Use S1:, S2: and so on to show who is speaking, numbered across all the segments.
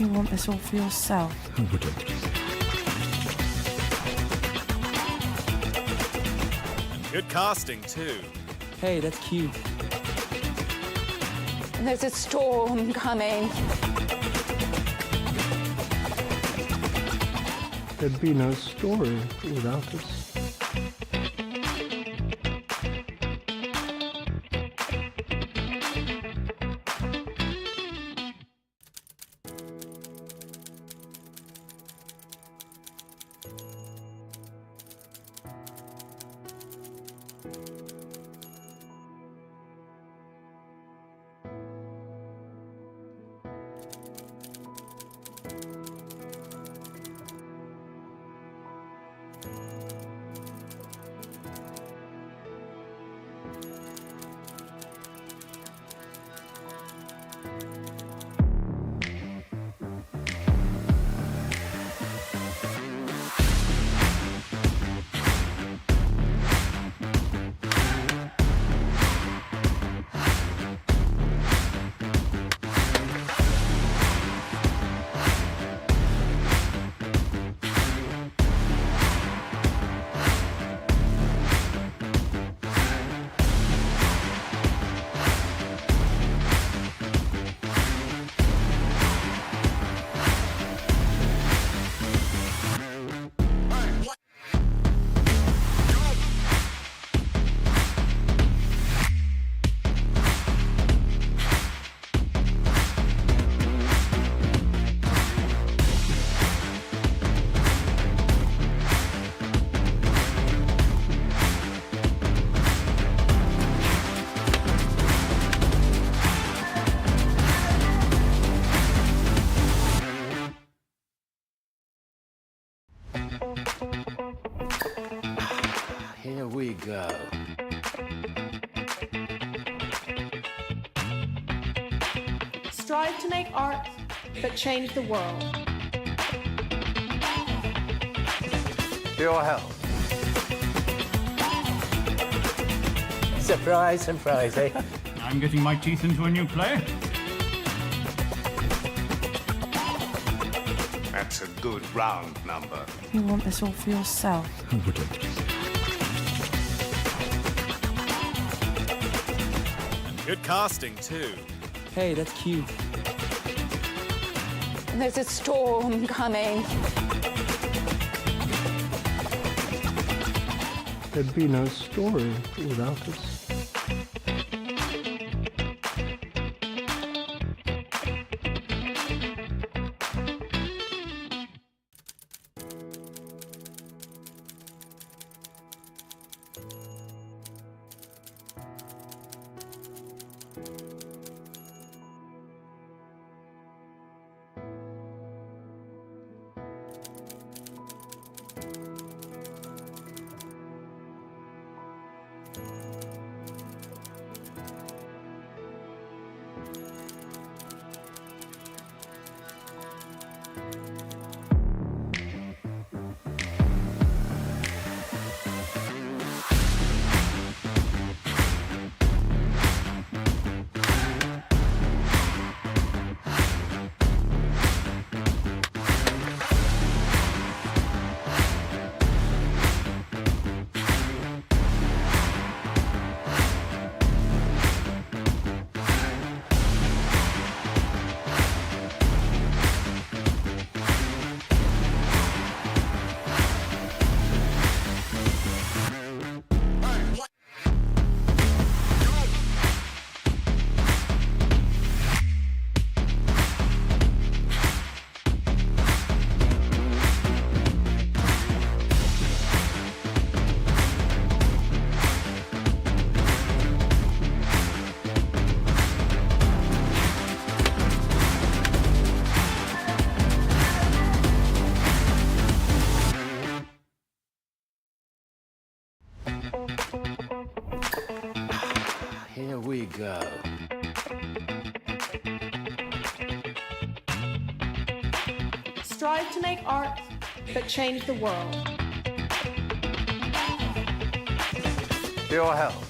S1: You want this all for yourself?
S2: Who wouldn't?
S3: Good casting, too.
S4: Hey, that's cute.
S5: There's a storm coming.
S6: There'd be no story without us.
S7: Here we go.
S8: Strive to make art that change the world.
S7: Your health. Surprise, surprise, eh?
S9: I'm getting my teeth into a new play.
S3: That's a good round number.
S1: You want this all for yourself?
S2: Who wouldn't?
S3: Good casting, too.
S4: Hey, that's cute.
S5: There's a storm coming.
S6: There'd be no story without us.
S7: Here we go.
S8: Strive to make art that change the world.
S7: Your health.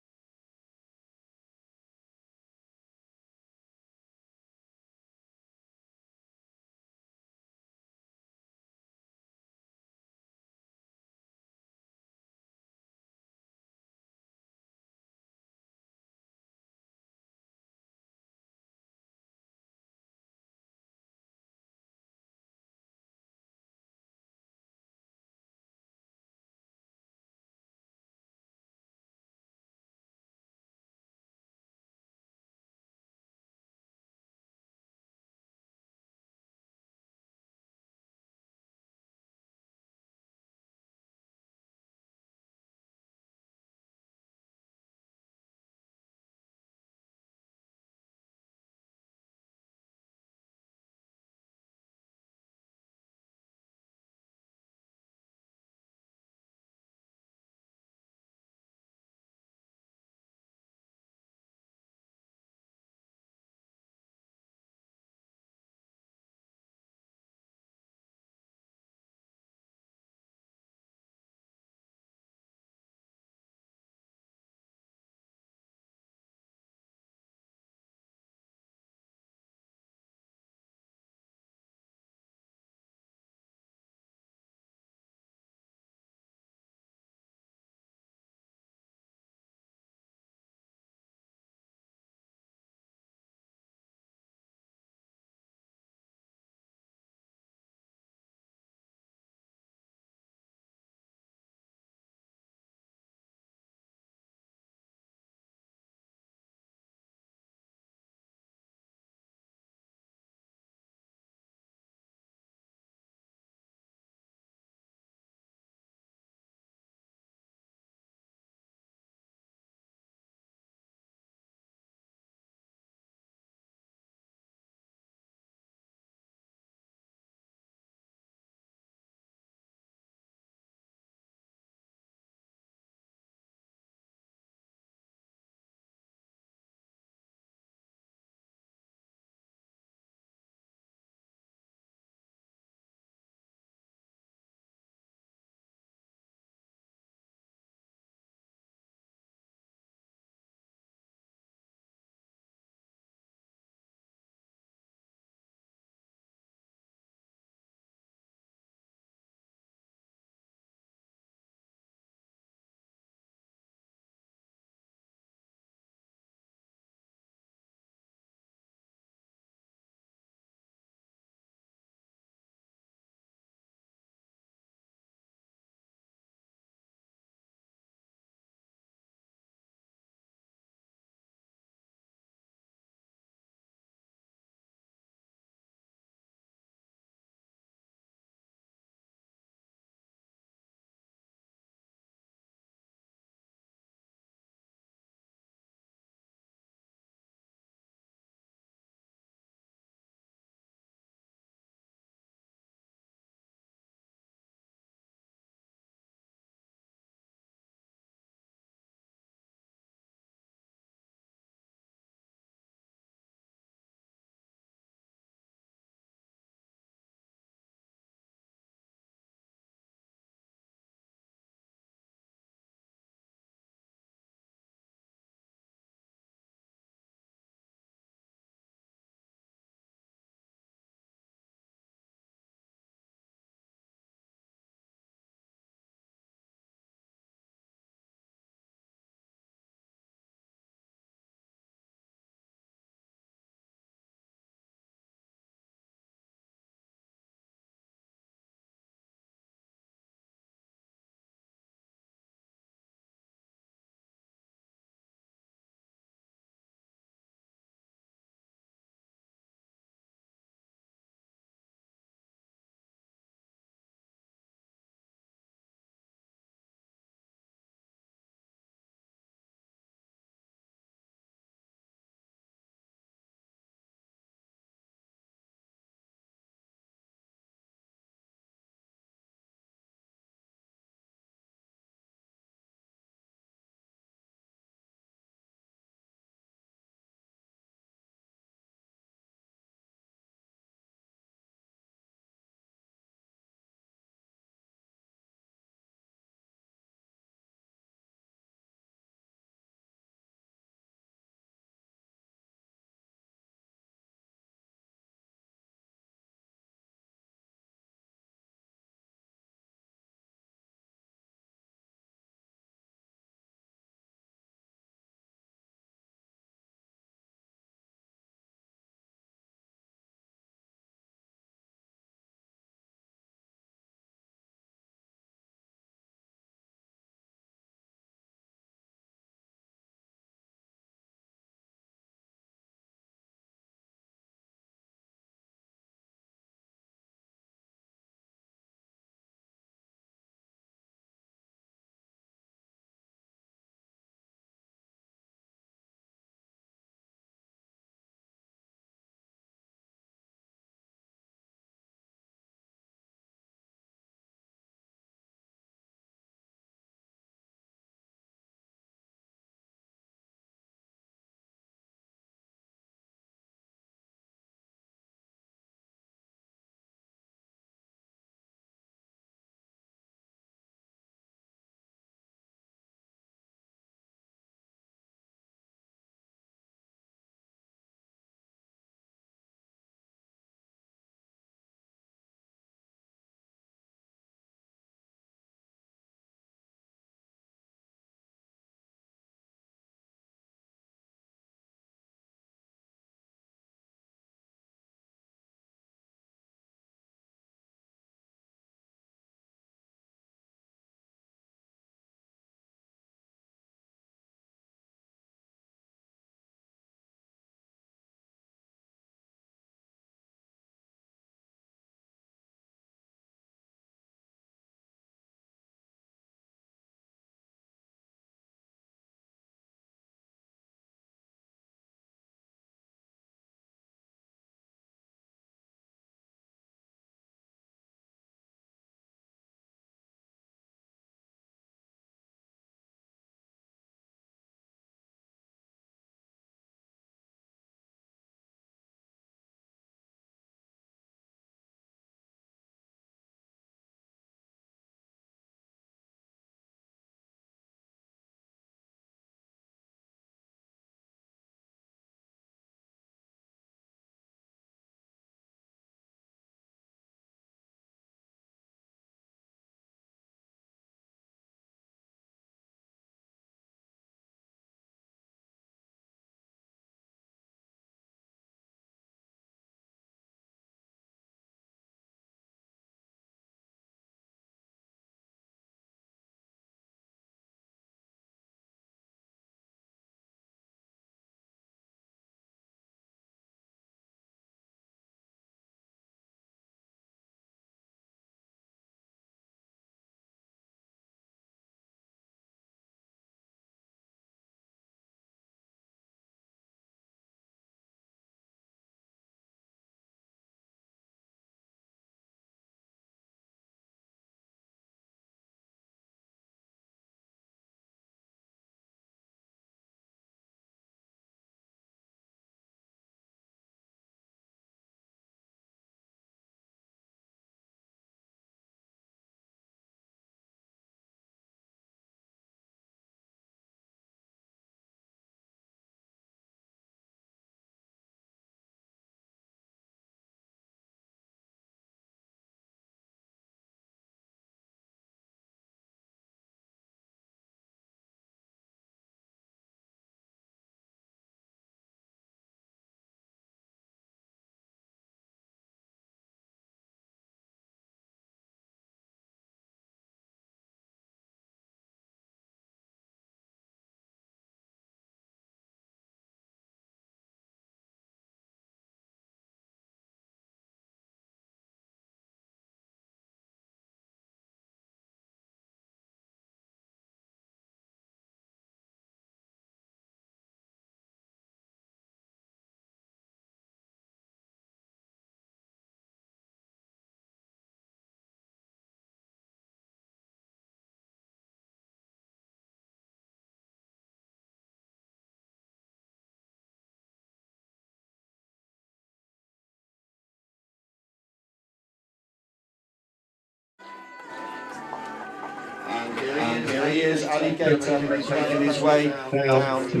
S2: Here he is, Alligator, making his way down the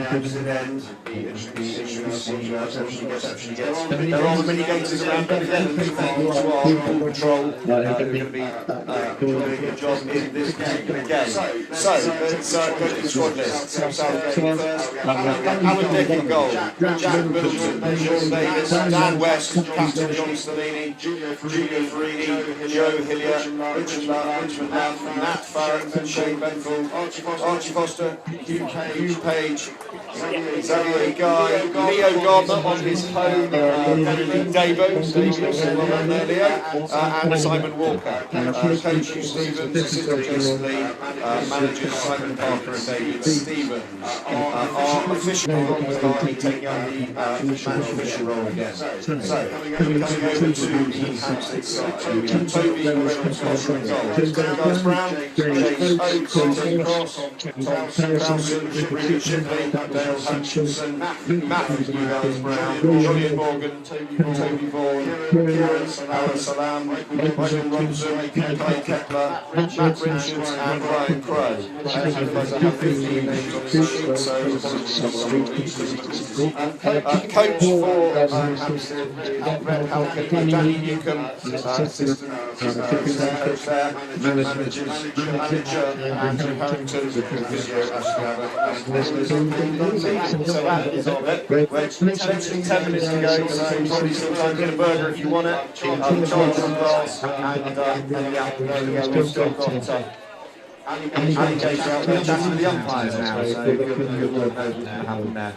S2: Hampstead end. There are many gators around, but again, who are on patrol, who are going to be doing a good job in this particular game. So, let's go to the squad list. Southgate first. Alan Dick in goal. Jack Middleton, Sean Davis, Dan West, Captain John Stellini, Julio Farini, Joe Hillier, Richard Lamb, Nat Farrington, Shane Benfield, Archie Foster, Hugh Page, Xavier Guy, Leo Gardner on his home debut, so you can see well done there, Leo, and Simon Walker. Coach Hugh Stevens, assistant Jason Lee, managers Simon Parker and David Stevens. Our official role is currently taking on the man official role again. So, coming over to the Hampstead side, we have Toby Reynolds in goal, Gareth Brown, James Oates, Tom Cross, Tom Brownson, Richard Shipley, Dale Hutchinson, Matt Gareth Brown, Julian Morgan, Toby Vaughan, Alan Salam, Michael Robinson, Kai Kepler, Matt Richards and Ryan Crowe. I realise I have 15 names on this sheet, so coach for Hampstead, Brett Halkin, Danny Newcomb, assistant coach there, manager Andrew Harrington, physio Ashley Abbott. So that is on it. We're literally 10 minutes to go, so probably still time to get a burger if you want it. Charles and Glass, and we've still got Alligator out there chatting with the umpires now, so good word knows what's going to happen there.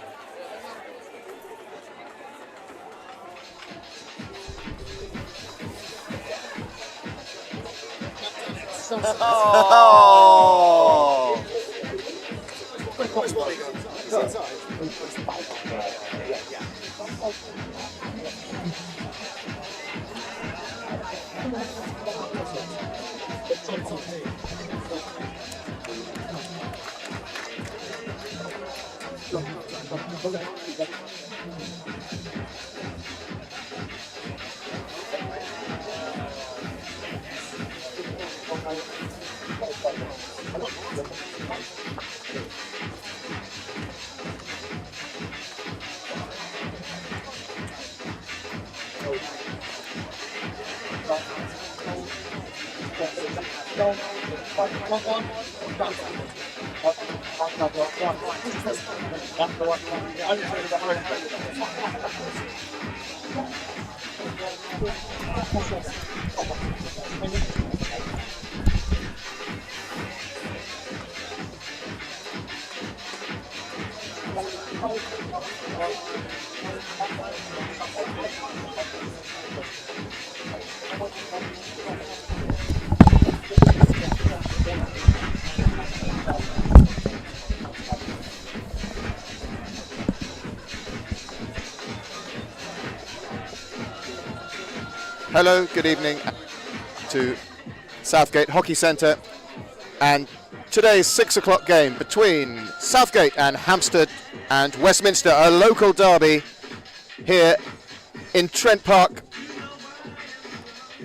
S2: Oh!
S10: Hello, good evening to Southgate Hockey Centre and today's 6 o'clock game between Southgate and Hampstead and Westminster, a local derby here in Trent Park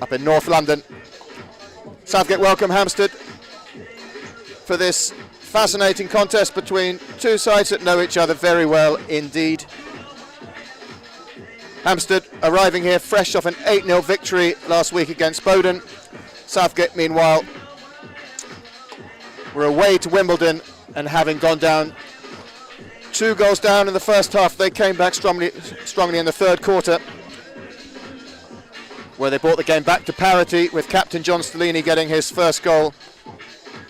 S10: up in North London. Southgate welcome Hampstead for this fascinating contest between two sides that know each other very well indeed. Hampstead arriving here fresh off an 8-0 victory last week against Bowden. Southgate, meanwhile, were away to Wimbledon and having gone down 2 goals down in the first half, they came back strongly in the third quarter, where they brought the game back to parity with captain John Stellini getting his first goal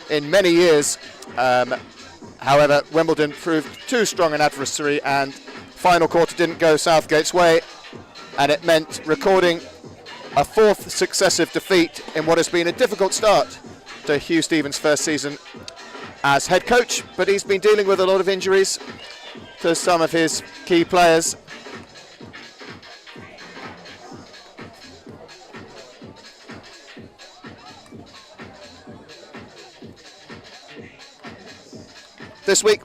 S10: in many years. However, Wimbledon proved too strong an adversary and final quarter didn't go Southgate's way, and it meant recording a 4th successive defeat in what has been a difficult start to Hugh Stevens' first season as head coach, but he's been dealing with a lot of injuries to some of his key players. This week,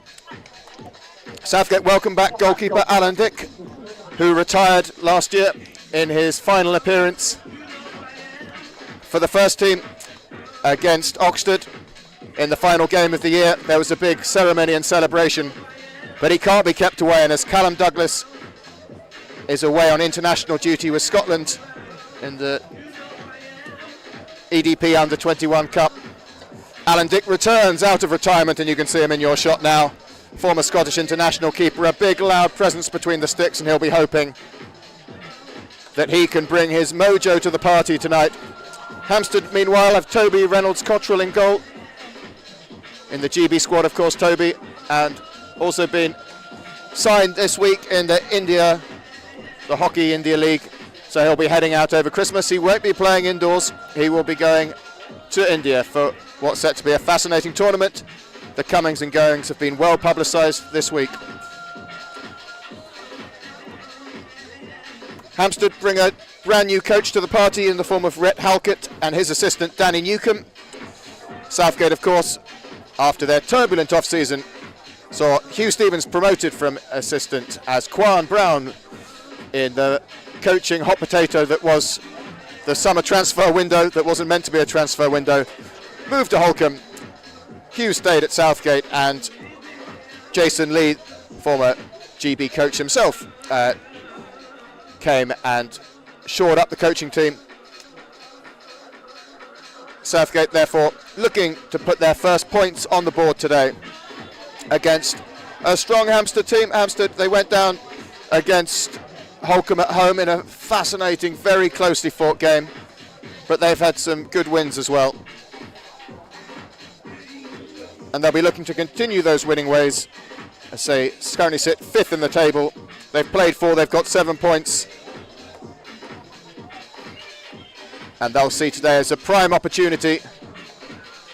S10: Southgate welcome back goalkeeper Alan Dick, who retired last year in his final appearance for the first team. against Oxford in the final game of the year. There was a big ceremony and celebration, but he can't be kept away, and as Callum Douglas is away on international duty with Scotland in the EDP Under-21 Cup, Alan Dick returns out of retirement, and you can see him in your shot now. Former Scottish international keeper, a big loud presence between the sticks, and he'll be hoping that he can bring his mojo to the party tonight. Hampstead, meanwhile, have Toby Reynolds-Cottrell in goal. In the GB squad, of course, Toby, and also been signed this week in the Hockey India League. So he'll be heading out over Christmas. He won't be playing indoors. He will be going to India for what's set to be a fascinating tournament. The comings and goings have been well publicised this week. Hampstead bring a brand new coach to the party in the form of Rhett Halkett and his assistant Danny Newcombe. Southgate, of course, after their turbulent off-season, saw Hugh Stevens promoted from assistant as Quan Brown in the coaching hot potato that was the summer transfer window that wasn't meant to be a transfer window. Moved to Holcombe. Hugh stayed at Southgate, and Jason Lee, former GB coach himself, came and shored up the coaching team. Southgate, therefore, looking to put their first points on the board today against a strong Hampstead team. Hampstead, they went down against Holcombe at home in a fascinating, very closely fought game, but they've had some good wins as well. And they'll be looking to continue those winning ways. As they currently sit 5th in the table. They've played 4, they've got 7 points. And they'll see today as a prime opportunity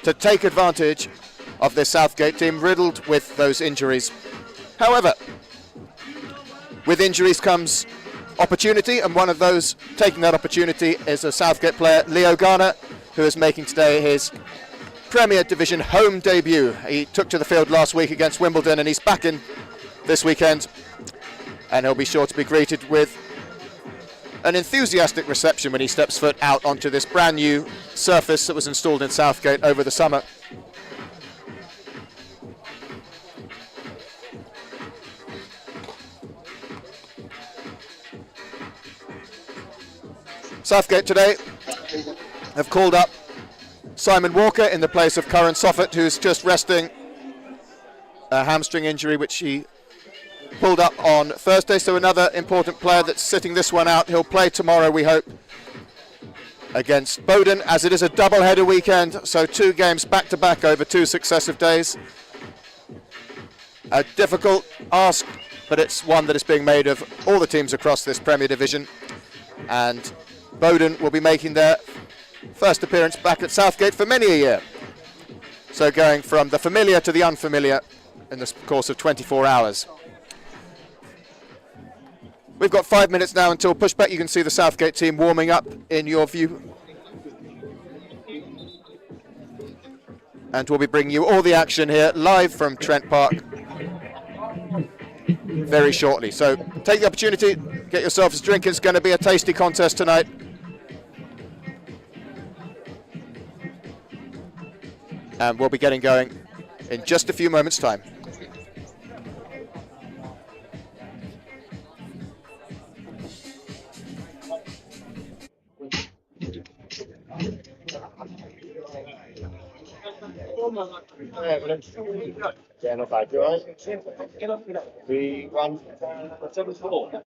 S10: to take advantage of this Southgate team, riddled with those injuries. However, with injuries comes opportunity, and one of those taking that opportunity is a Southgate player, Leo Garner, who is making today his Premier Division home debut. He took to the field last week against Wimbledon, and he's back in this weekend, and he'll be sure to be greeted with an enthusiastic reception when he steps foot out onto this brand new surface that was installed in Southgate over the summer. Southgate today have called up Simon Walker in the place of Curran Soffert, who's just resting a hamstring injury which he pulled up on Thursday. So another important player that's sitting this one out. He'll play tomorrow, we hope, against Bowden, as it is a double-header weekend, so 2 games back-to-back over 2 successive days. A difficult ask, but it's one that is being made of all the teams across this Premier Division. And Bowden will be making their first appearance back at Southgate for many a year. So going from the familiar to the unfamiliar in the course of 24 hours. We've got 5 minutes now until pushback. You can see the Southgate team warming up in your view. And we'll be bringing you all the action here live from Trent Park very shortly. So take the opportunity, get yourself a drink. It's going to be a tasty contest tonight. And we'll be getting going in just a few moments' time.
S2: Yeah, not bad, you all right? 3-1-7-4.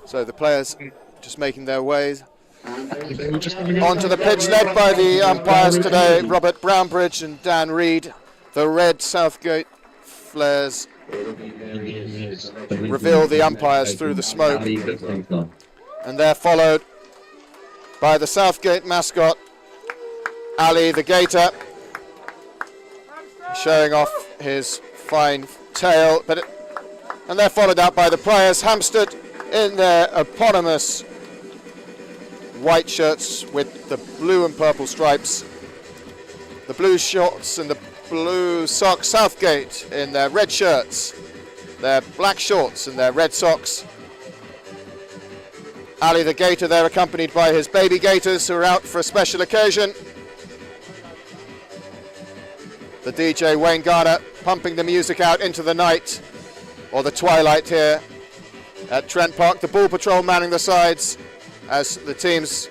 S10: So the players just making their ways onto the pitch, led by the umpires today, Robert Brownbridge and Dan Reid. The red Southgate flares reveal the umpires through the smoke, and they're followed by the Southgate mascot, Ali the Gator, showing off his fine tail, and they're followed out by the players, Hampstead in their eponymous white shirts with the blue and purple stripes, the blue shorts and the blue socks. Southgate in their red shirts, their black shorts and their red socks. Ali the Gator there, accompanied by his baby gators who are out for a special occasion. The DJ Wayne Garner pumping the music out into the night, or the twilight here at Trent Park. The Ball Patrol manning the sides as the teams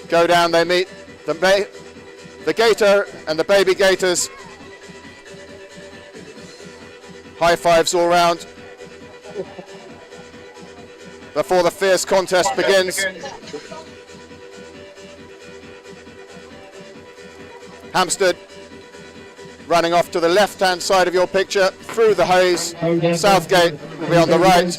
S10: go down. They meet the Gator and the baby Gators. High fives all round before the fierce contest begins. Hampstead running off to the left-hand side of your picture through the haze. Southgate will be on the right.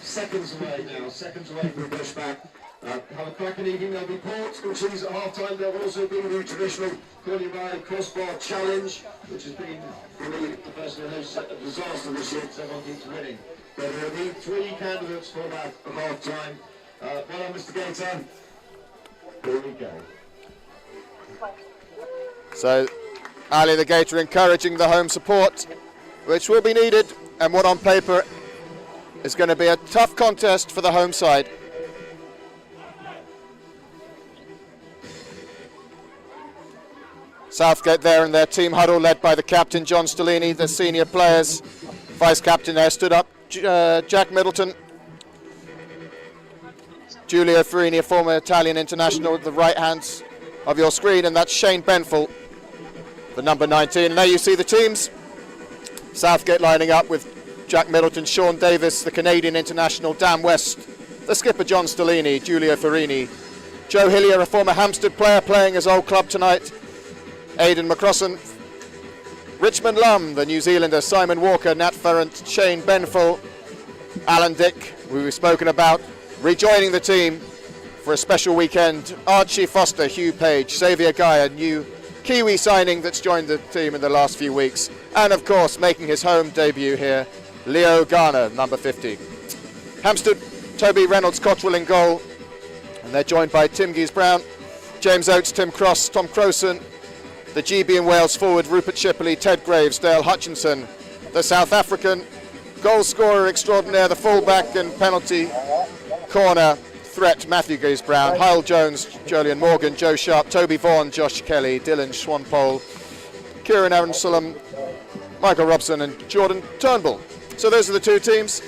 S2: Seconds away now, seconds away from the pushback. Have a cracking evening. There'll be ports and cheese at half-time. There will also be the traditional curling round crossbar challenge, which has been, for me, the person who hosts a disaster this year because everyone keeps winning. But there will be 3 candidates for that at half-time. Well done, Mr. Gator. Here we go.
S10: So Ali the Gator encouraging the home support, which will be needed, and what on paper is going to be a tough contest for the home side. Southgate there in their team huddle, led by the captain John Stellini. The senior players, vice captain there stood up, Jack Middleton, Giulio Farini, a former Italian international, at the right hand of your screen, and that's Shane Benful, the number 19. And there you see the teams. Southgate lining up with Jack Middleton, Sean Davis, the Canadian international, Dan West, the skipper John Stellini, Giulio Farini, Joe Hillier, a former Hampstead player playing his old club tonight, Aidan McCrossan, Richmond Lum, the New Zealander, Simon Walker, Nat Ferrant, Shane Benful, Alan Dick, who we've spoken about, rejoining the team for a special weekend, Archie Foster, Hugh Page, Xavier Guy, a new Kiwi signing that's joined the team in the last few weeks, and of course making his home debut here, Leo Garner, number 50. Hampstead, Toby Reynolds Cottrell in goal, and they're joined by Tim Gies-Brown, James Oates, Tim Cross, Tom Crowson, the GB and Wales forward Rupert Shipley, Ted Graves, Dale Hutchinson, the South African goal scorer extraordinaire, the fullback and penalty corner threat Matthew Gies-Brown, Hyle Jones, Jolyon Morgan, Joe Sharp, Toby Vaughan, Josh Kelly, Dylan Schwanpole, Kieran Aronsolam, Michael Robson and Jordan Turnbull. So those are the 2 teams,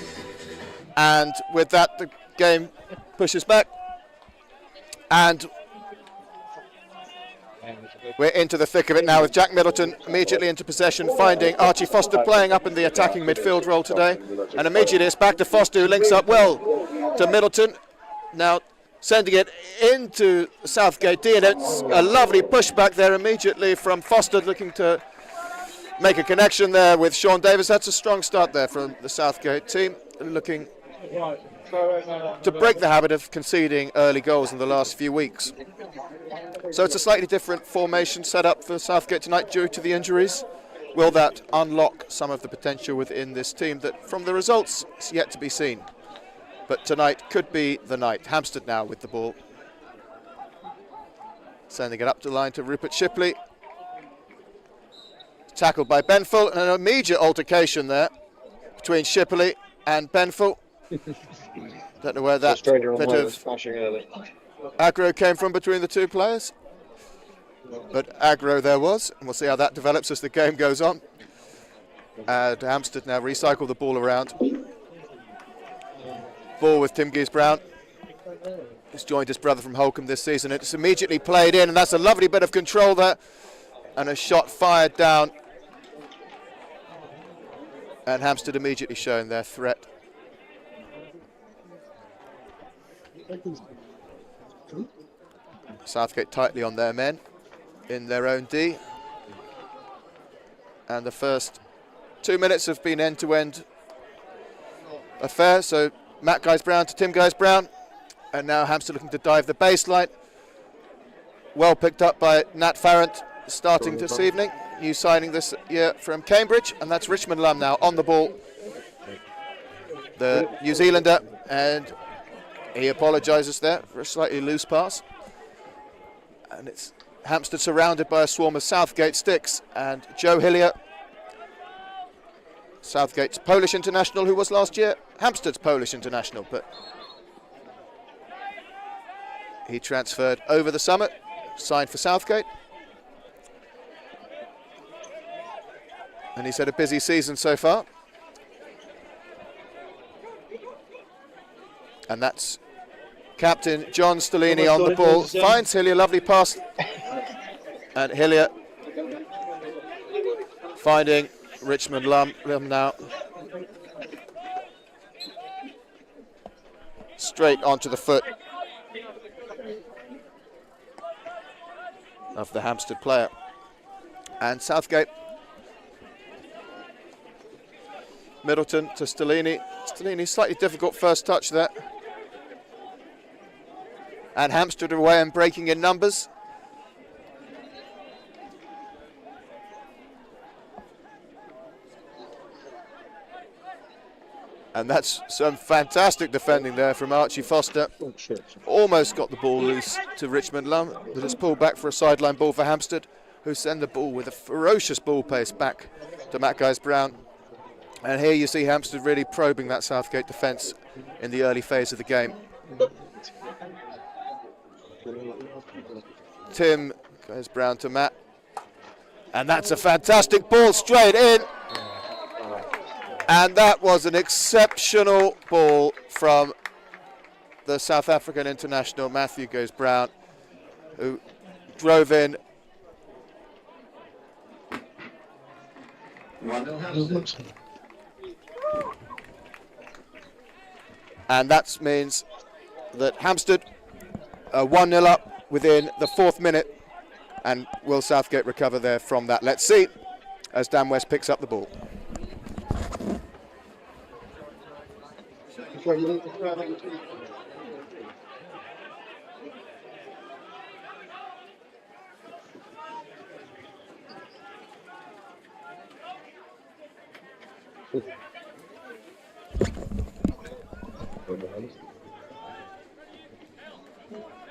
S10: and with that the game pushes back, and we're into the thick of it now with Jack Middleton immediately into possession, finding Archie Foster playing up in the attacking midfield role today, and immediately it's back to Foster, who links up well to Middleton, now sending it into Southgate D, and it's a lovely pushback there immediately from Foster, looking to make a connection there with Sean Davis. That's a strong start there from the Southgate team, looking to break the habit of conceding early goals in the last few weeks. So it's a slightly different formation set up for Southgate tonight due to the injuries. Will that unlock some of the potential within this team that, from the results, is yet to be seen? But tonight could be the night. Hampstead now with the ball, sending it up the line to Rupert Shipley. Tackled by Benful, and an immediate altercation there between Shipley and Benful. Don't know where that bit of aggro came from between the 2 players, but aggro there was, and we'll see how that develops as the game goes on. And Hampstead now recycle the ball around. Ball with Tim Gies-Brown, who's joined his brother from Holcombe this season. It's immediately played in, and that's a lovely bit of control there, and a shot fired down And Hampstead immediately showing their threat. Southgate tightly on their men in their own D. And the first 2 minutes have been end-to-end affair. So Matt Guys-Brown to Tim Guys-Brown. And now Hampstead looking to dive the baseline. Well picked up by Nat Farrant starting this evening. New signing this year from Cambridge. And that's Richmond Lum now on the ball. The New Zealander. And he apologises there for a slightly loose pass. And it's Hampstead surrounded by a swarm of Southgate sticks. And Joe Hillier, Southgate's Polish international, who was last year Hampstead's Polish international, but he transferred over the summer, signed for Southgate. And he's had a busy season so far. And that's captain John Stellini on the ball. Finds Hillier, lovely pass. And Hillier finding Richmond Lum now. Straight onto the foot of the Hampstead player. And Southgate. Middleton to Stellini. Stellini, slightly difficult first touch there. And Hampstead away and breaking in numbers. And that's some fantastic defending there from Archie Foster. Almost got the ball loose to Richmond Lum, but it's pulled back for a sideline ball for Hampstead, who send the ball with a ferocious ball pace back to Matt Guys-Brown. And here you see Hampstead really probing that Southgate defence in the early phase of the game. Tim Guys-Brown to Matt. And that's a fantastic ball straight in. And that was an exceptional ball from the South African international, Matthew Guys-Brown, who drove in. And that means that Hampstead are 1-0 up within the 4th minute. And will Southgate recover there from that? Let's see as Dan West picks up the ball.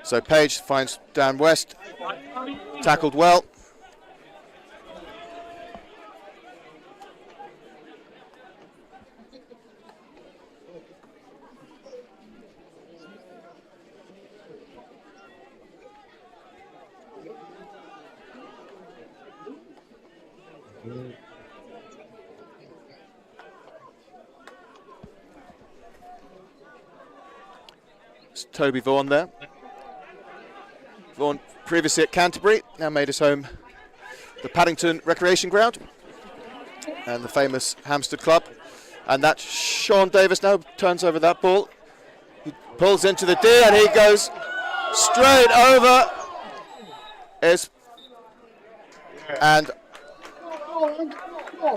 S10: So Page finds Dan West, tackled well. It's Toby Vaughan there. Vaughan previously at Canterbury, now made his home the Paddington Recreation Ground and the famous Hampstead Club. And that Sean Davis now turns over that ball. He pulls into the D and he goes straight over. And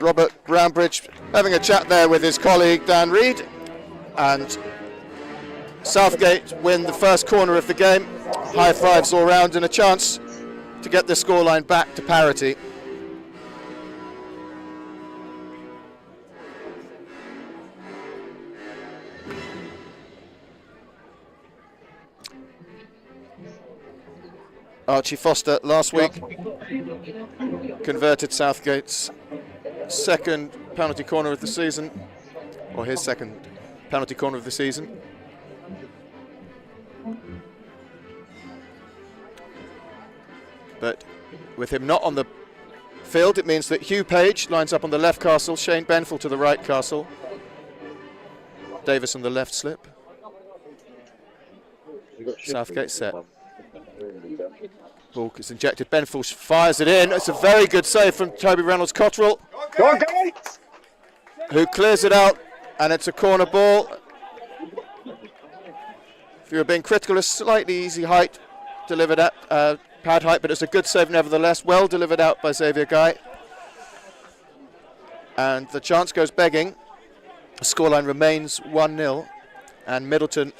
S10: Robert Brownbridge having a chat there with his colleague Dan Reid. And Southgate win the first corner of the game. High fives all round and a chance to get the scoreline back to parity. Archie Foster last week converted Southgate's second penalty corner of the season, or his second penalty corner of the season. But with him not on the field, it means that Hugh Page lines up on the left Castle, Shane Benfield to the right Castle, Davis on the left slip. Southgate set. Ball is injected, Benfield fires it in. It's a very good save from Toby Reynolds-Cotterill. who clears it out, and it's a corner ball. If you were being critical, a slightly easy height delivered at pad height, but it's a good save nevertheless. Well delivered out by Xavier Guy. And the chance goes begging. The scoreline remains 1-0, and Middleton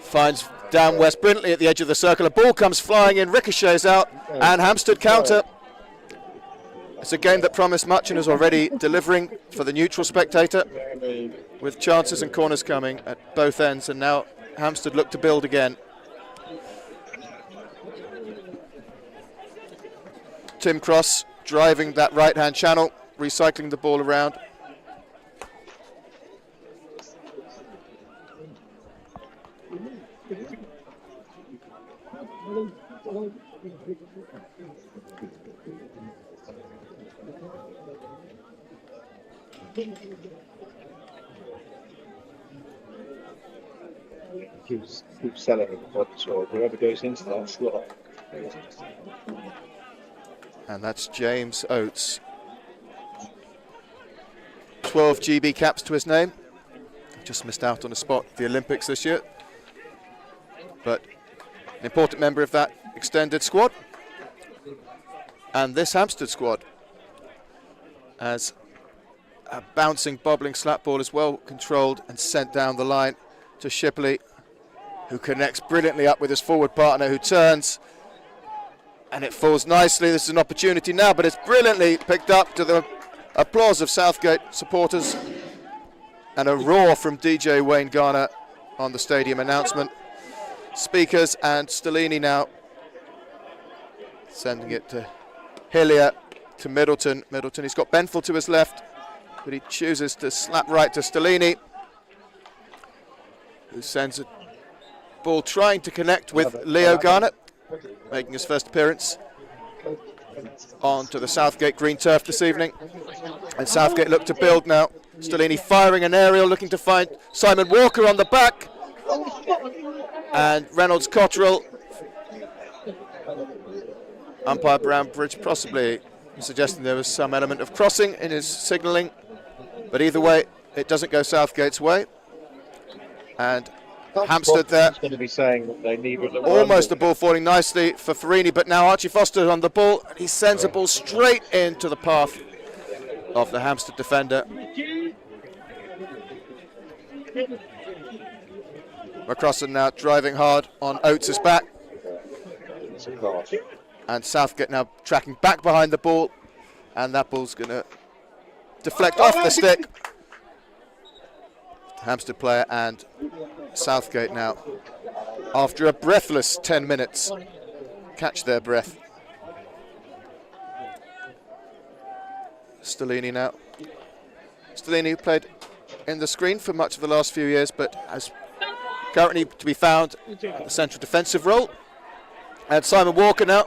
S10: finds down West brilliantly at the edge of the circle. A ball comes flying in, ricochets out, and Hampstead counter. It's a game that promised much and is already delivering for the neutral spectator, with chances and corners coming at both ends, and now Hampstead look to build again. Tim Cross driving that right-hand channel, recycling the ball around.
S11: Keep selling it, so whoever goes into that slot.
S10: And that's James Oates. 12 GB caps to his name. Just missed out on a spot at the Olympics this year, but an important member of that extended squad. And this Hampstead squad, as a bouncing, bobbling slap ball is well controlled and sent down the line to Shipley, who connects brilliantly up with his forward partner, who turns, and it falls nicely. This is an opportunity now, but it's brilliantly picked up, to the applause of Southgate supporters and a roar from DJ Wayne Garner on the stadium announcement speakers. And Stellini now sending it to Hillier, to Middleton. He's got Benfield to his left, but he chooses to slap right to Stellini, who sends a ball trying to connect with Leo Garnett, making his first appearance onto the Southgate green turf this evening. And Southgate look to build now. Stellini firing an aerial, looking to find Simon Walker on the back. And Reynolds Cotterill, umpire Brownbridge possibly suggesting there was some element of crossing in his signalling, but either way it doesn't go Southgate's way. And Hampstead there,
S11: going to be saying that they need
S10: almost the ball falling nicely for Farini, but now Archie Foster on the ball, and he sends a ball straight into the path of the Hampstead defender. McCrossan now driving hard on Oates' back, and Southgate now tracking back behind the ball, and that ball's going to deflect off the stick. Hampstead player, and Southgate now, after a breathless 10 minutes, catch their breath. Stellini now. Stellini, who played in the screen for much of the last few years, but has currently to be found in the central defensive role. And Simon Walker now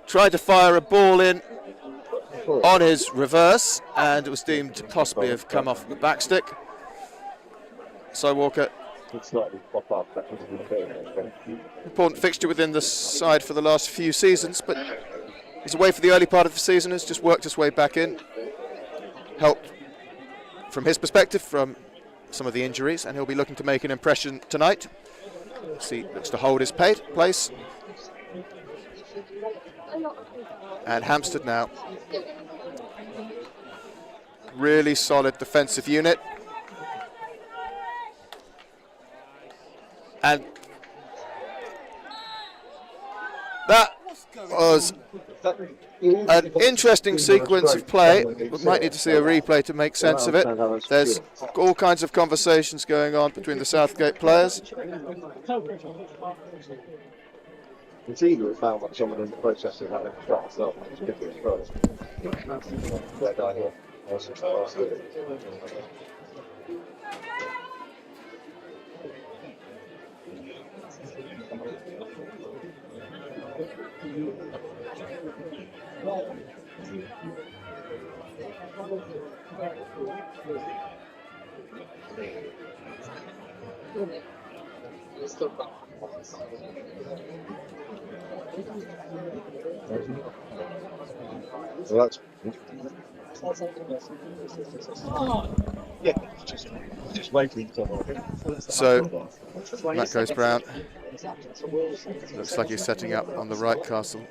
S10: tried to fire a ball in on his reverse, and it was deemed to possibly have come off the back stick. So Walker, important fixture within the side for the last few seasons, but he's away for the early part of the season, has just worked his way back in, helped from his perspective from some of the injuries, and he'll be looking to make an impression tonight. He looks to hold his place. And Hampstead now, really solid defensive unit. And that was an interesting sequence of play. We might need to see a replay to make sense of it. There's all kinds of conversations going on between the Southgate players.
S11: It's either we found like someone in the process of having a shot itself. It's different as Well, that's yeah, just waiting.
S10: So that goes Brown. Looks like he's setting up on the right, Castle.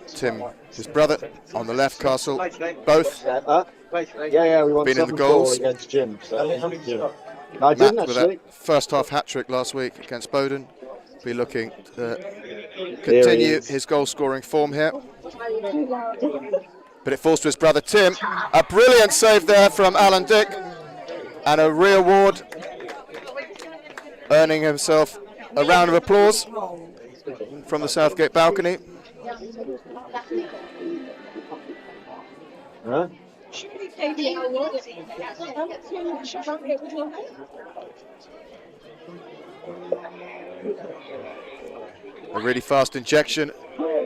S10: Tim, his brother, on the left, Castle. Both
S11: Yeah, we won
S10: been in the
S11: 7-4
S10: goals.
S11: against Jim. So, yeah. I
S10: Matt
S11: didn't
S10: with
S11: actually.
S10: that first half hat-trick last week against Bowden. Be looking to continue his goal-scoring form here. But it falls to his brother Tim. A brilliant save there from Alan Dick. And a reward, earning himself a round of applause from the Southgate balcony.
S11: Huh?
S10: A really fast injection,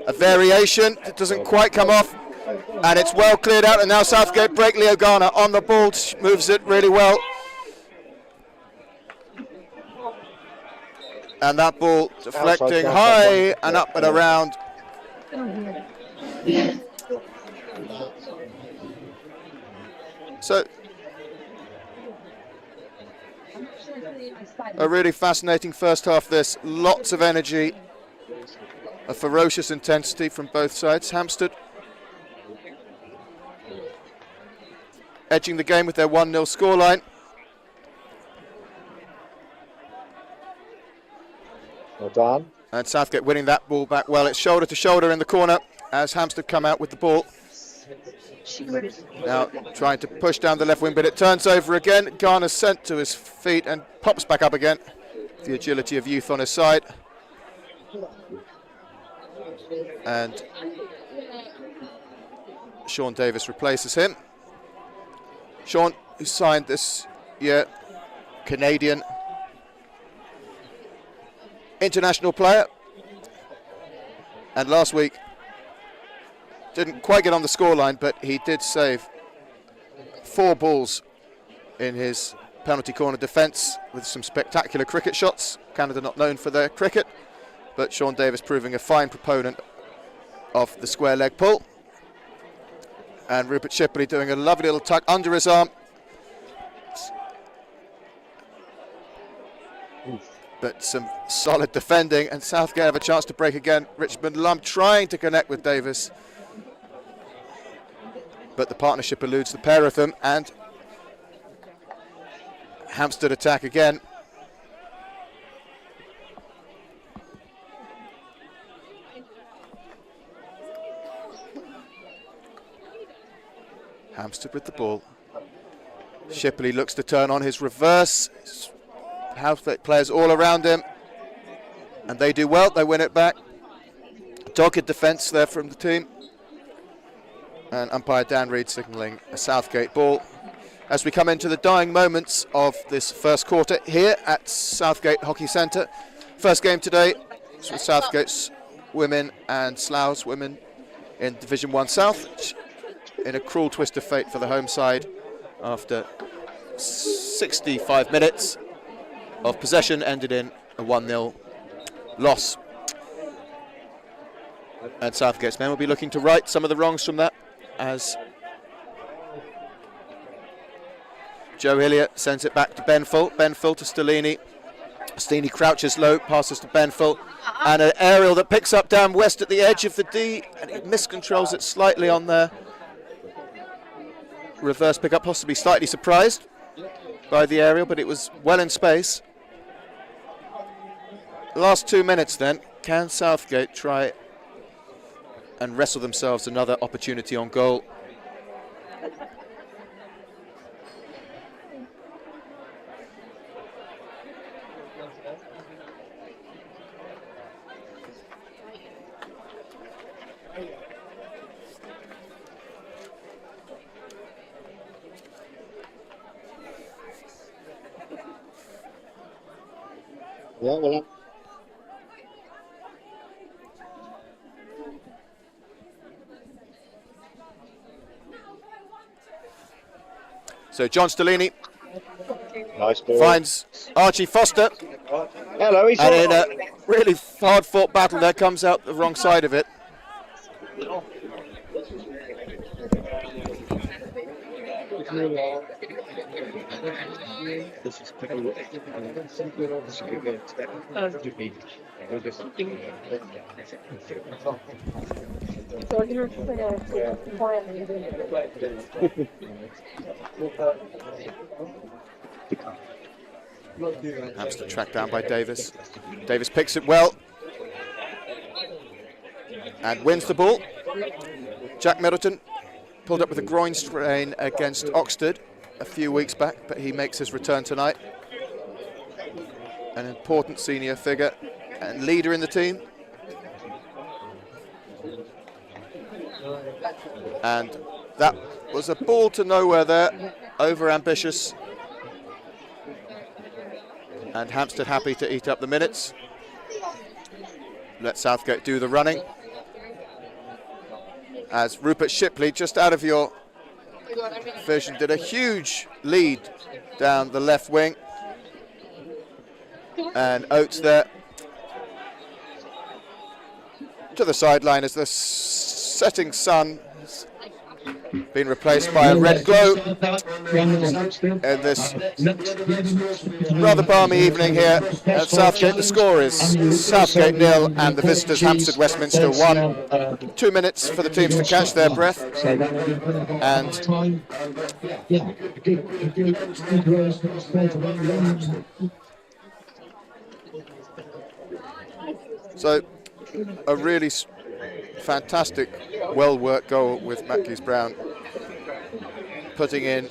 S10: a variation that doesn't quite come off, and it's well cleared out, and now Southgate break. Leo Garner on the ball, moves it really well. And that ball deflecting high and up and around. So, a really fascinating first half this. Lots of energy, a ferocious intensity from both sides. Hampstead edging the game with their 1-0 scoreline.
S11: Well done.
S10: And Southgate winning that ball back well. It's shoulder to shoulder in the corner as Hampstead come out with the ball. Now trying to push down the left wing, but it turns over again. Garner's sent to his feet and pops back up again. The agility of youth on his side. And Sean Davis replaces him. Sean, who signed this year, Canadian international player, and last week didn't quite get on the scoreline, but he did save 4 balls in his penalty corner defence with some spectacular cricket shots. Canada not known for their cricket, but Sean Davis proving a fine proponent of the square leg pull. And Rupert Shipley doing a lovely little tuck under his arm. But some solid defending, and Southgate have a chance to break again. Richmond Lum trying to connect with Davis, but the partnership eludes the pair of them, and Hampstead attack again. Hampstead with the ball. Shipley looks to turn on his reverse. Hampstead players all around him, and they do well. They win it back. Dogged defence there from the team, and umpire Dan Reid signalling a Southgate ball as we come into the dying moments of this first quarter here at Southgate Hockey Centre. First game today is with Southgate's women and Slough's women in Division 1 South, in a cruel twist of fate for the home side after 65 minutes of possession ended in a 1-0 loss. And Southgate's men will be looking to right some of the wrongs from that, as Joe Hillier sends it back to Benfill. Benfill to Stellini. Stellini crouches low, passes to Benfill, and an aerial that picks up down west at the edge of the D, and he miscontrols it slightly on there. Reverse pickup, possibly slightly surprised by the aerial, but it was well in space. Last 2 minutes then, can Southgate try and wrestle themselves another opportunity on goal?
S11: Yeah, well.
S10: So John Stellini
S11: Nice ball.
S10: finds Archie Foster.
S11: Hello, he's
S10: And in a really hard-fought battle, there comes out the wrong side of it. Hampstead tracked down by Davis. Davis picks it well and wins the ball. Jack Middleton pulled up with a groin strain against Oxford a few weeks back, but he makes his return tonight. An important senior figure and leader in the team. And that was a ball to nowhere there, over ambitious. And Hampstead happy to eat up the minutes. Let Southgate do the running. As Rupert Shipley, just out of your vision, did a huge lead down the left wing. And Oates there to the sideline as the setting sun has been replaced by a red glow in this rather balmy evening here at Southgate. The score is Southgate 0 and the visitors Hampstead Westminster 1. 2 minutes for the teams to catch their breath, and so a really fantastic, well-worked goal with Matthews Brown putting in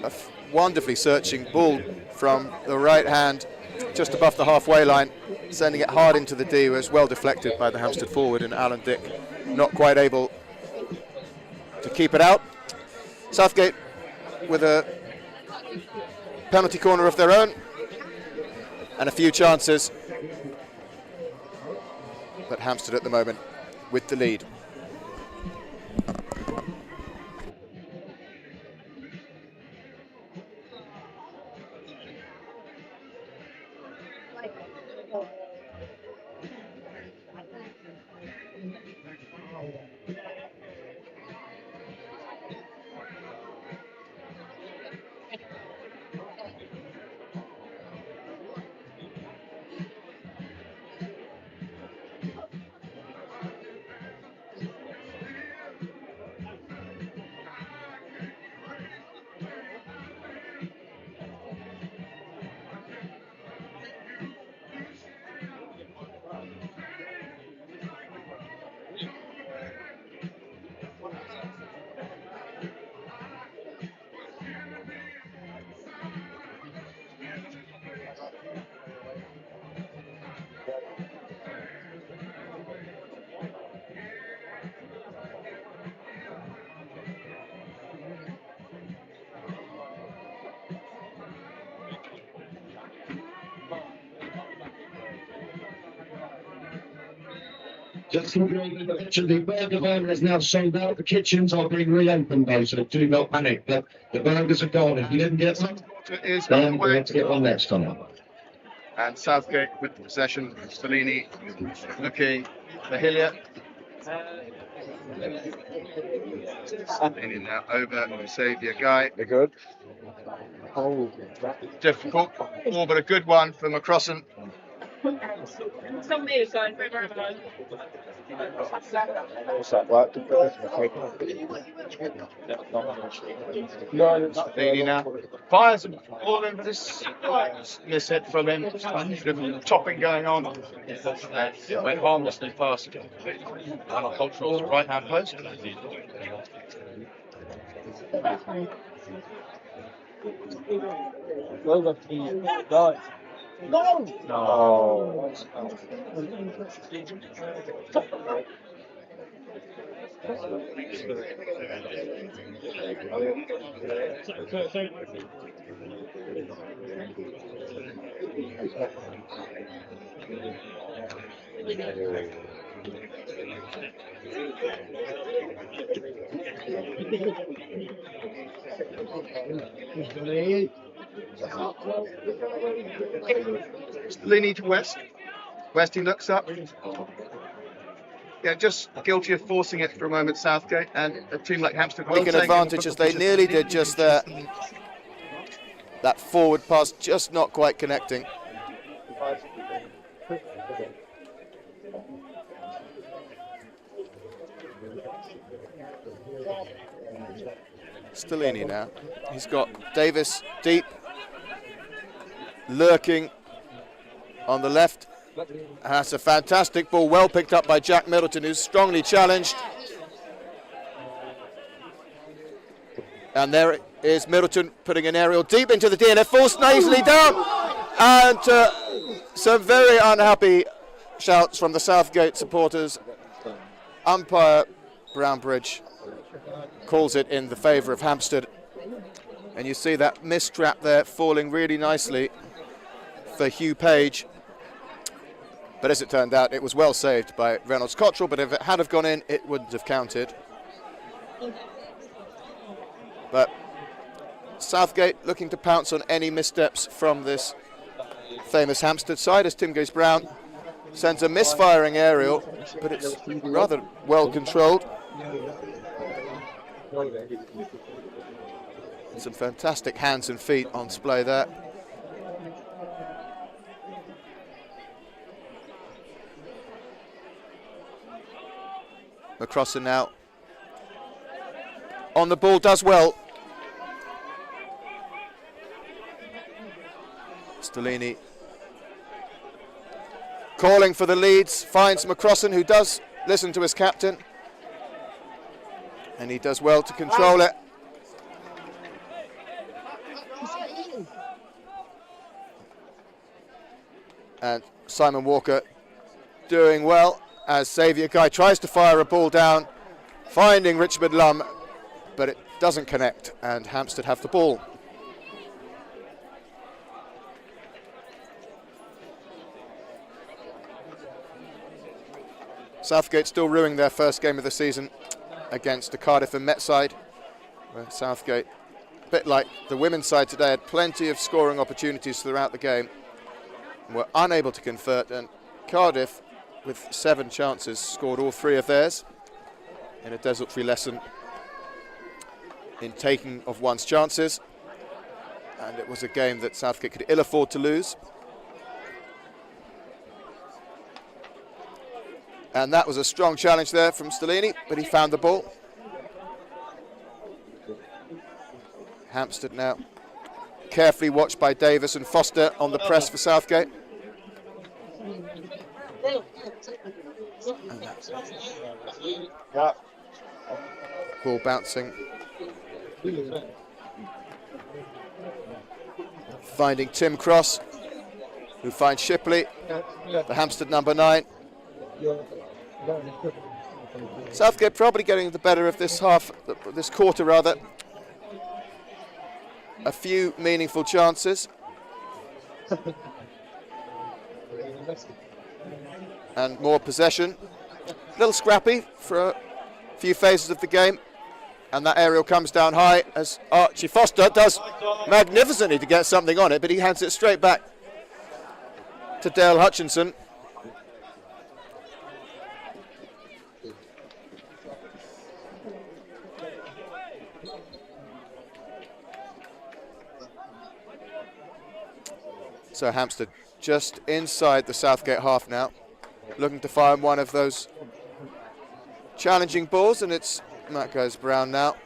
S10: a wonderfully searching ball from the right hand just above the halfway line, sending it hard into the D. Was well deflected by the Hampstead forward, and Alan Dick not quite able to keep it out. Southgate with a penalty corner of their own and a few chances, but Hampstead at the moment with the lead.
S11: Just the burger van is now sold out. The kitchens are being reopened though, so do not panic. The burgers are gone. If you didn't get some, then we have to get one next time.
S10: And Southgate with the possession. Stellini looking for Hillier. Stellini now over to Saviour Guy.
S11: They're good.
S10: Difficult ball, but a good one for McCrossan.
S11: What's that work?
S10: Stellini now fires all in this miss hit from him. Topping going on.
S12: Went harmlessly past Cultural's right hand post.
S11: No.
S10: Leaning to West. West, he looks up. Yeah, just guilty of forcing it for a moment, Southgate, and a team like Hampstead taking advantage as they nearly did just there. That forward pass just not quite connecting. Stellini now. He's got Davis deep, lurking on the left. That's a fantastic ball, well picked up by Jack Middleton, who's strongly challenged. And there is Middleton putting an aerial deep into the DNF, forced nasally down. And some very unhappy shouts from the Southgate supporters. Umpire Brownbridge calls it in the favour of Hampstead. And you see that missed trap there falling really nicely for Hugh Page. But as it turned out, it was well saved by Reynolds Cottrell, but if it had have gone in, it wouldn't have counted. But Southgate looking to pounce on any missteps from this famous Hampstead side as Tim Goes-Brown sends a misfiring aerial, but it's rather well controlled. Some fantastic hands and feet on display there. McCrossan now on the ball, does well. Stellini calling for the leads, finds McCrossan, who does listen to his captain, and he does well to control it. And Simon Walker doing well as Xavier Guy tries to fire a ball down, finding Richmond Lum, but it doesn't connect, and Hampstead have the ball. Southgate still ruining their first game of the season against the Cardiff and Met side, where Southgate, a bit like the women's side today, had plenty of scoring opportunities throughout the game and were unable to convert, and Cardiff, with 7 chances, scored all 3 of theirs in a desultory lesson in taking of one's chances. And it was a game that Southgate could ill afford to lose. And that was a strong challenge there from Stellini, but he found the ball. Hampstead now carefully watched by Davis and Foster on the press for Southgate. Ball bouncing. Finding Tim Cross, who finds Shipley, the Hampstead number 9. Southgate probably getting the better of this this quarter rather. A few meaningful chances. And more possession. A little scrappy for a few phases of the game. And that aerial comes down high as Archie Foster does magnificently to get something on it, but he hands it straight back to Dale Hutchinson. So Hampstead just inside the Southgate half now, looking to find one of those challenging balls, and it's Matt Goes-Brown now.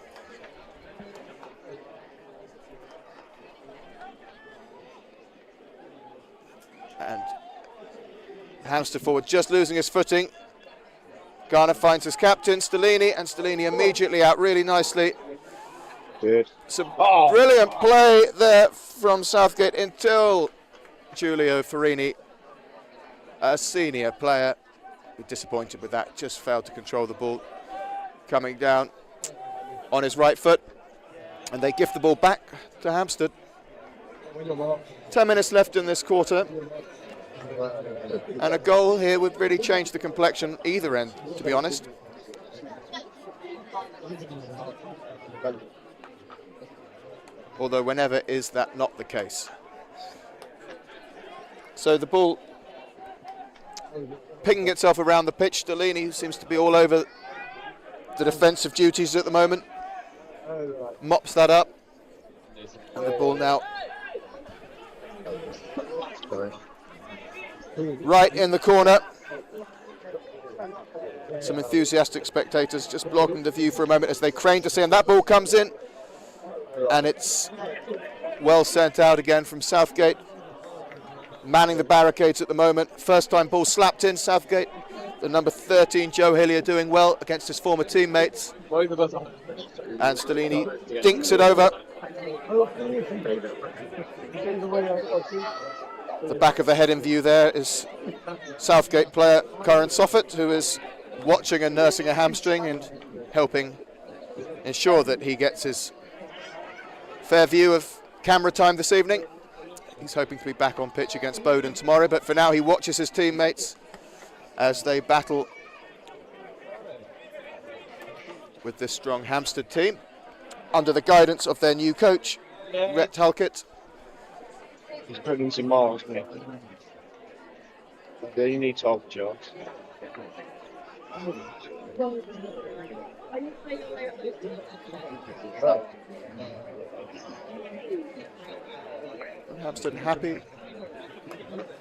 S10: And Hampstead forward just losing his footing. Garner finds his captain, Stellini, and Stellini immediately out really nicely.
S2: Good.
S10: Some brilliant play there from Southgate until Giulio Farini, a senior player, disappointed with that, just failed to control the ball. Coming down on his right foot, and they give the ball back to Hampstead. 10 minutes left in this quarter, and a goal here would really change the complexion either end, to be honest. Although whenever is that not the case? So the ball picking itself around the pitch. Delaney seems to be all over the defensive duties at the moment. Mops that up. And the ball now right in the corner. Some enthusiastic spectators just blocking the view for a moment as they crane to see, and that ball comes in. And it's well sent out again from Southgate. Manning the barricades at the moment. First time ball slapped in. Southgate, the number 13, Joe Hillier, doing well against his former teammates. And Stellini dinks it over. The back of the head in view there is Southgate player Corin Soffert, who is watching and nursing a hamstring and helping ensure that he gets his fair view of camera time this evening. He's hoping to be back on pitch against Bowden tomorrow, but for now he watches his teammates as they battle with this strong Hampstead team under the guidance of their new coach, Rhett Halkett.
S12: He's putting some miles, mate. Yeah, you need to hold the jobs.
S10: Hampstead happy